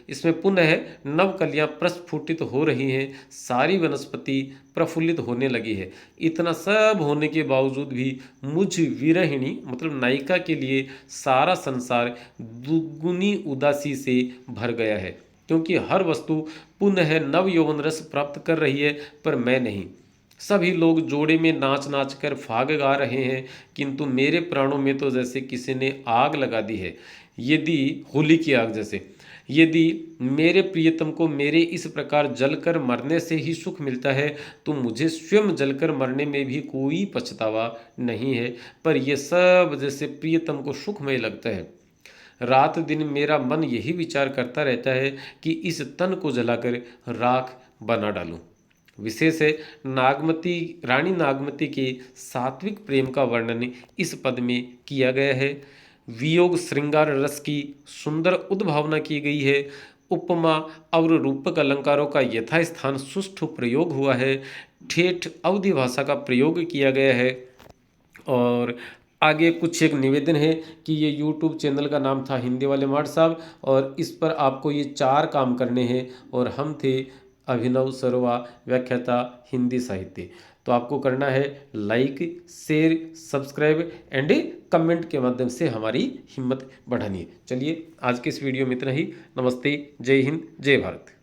इसमें पुनः नव कलियां प्रस्फुटित हो रही हैं, सारी वनस्पति प्रफुल्लित होने लगी है। इतना सब होने के बावजूद भी मुझ विरहिणी मतलब नायिका के लिए सारा संसार दुगुनी उदासी से भर गया है, क्योंकि हर वस्तु पुनः नव यौवन रस प्राप्त कर रही है, पर मैं नहीं। सभी लोग जोड़े में नाच नाच कर फाग गा रहे हैं, किंतु मेरे प्राणों में तो जैसे किसी ने आग लगा दी है। यदि होली की आग जैसे, यदि मेरे प्रियतम को मेरे इस प्रकार जलकर मरने से ही सुख मिलता है, तो मुझे स्वयं जलकर मरने में भी कोई पछतावा नहीं है। पर यह सब जैसे प्रियतम को सुखमय लगता है। रात दिन मेरा मन यही विचार करता रहता है कि इस तन को जलाकर राख बना डालूं। विशेष है नागमती, रानी नागमती के सात्विक प्रेम का वर्णन इस पद में किया गया है। वियोग श्रृंगार रस की सुंदर उद्भावना की गई है। उपमा और रूपक अलंकारों का यथास्थान सुष्ठु प्रयोग हुआ है। ठेठ अवधि भाषा का प्रयोग किया गया है। और आगे कुछ एक निवेदन है कि ये YouTube चैनल का नाम था हिंदी वाले मार्ट साहब, और इस पर आपको ये 4 काम करने हैं, और हम थे अभिनव सर्वा, व्याख्याता हिंदी साहित्य। तो आपको करना है like, share, subscribe and comment के माध्यम से हमारी हिम्मत बढ़ानी है। चलिए आज के इस वीडियो में इतना ही। नमस्ते, जय हिंद, जय भारत।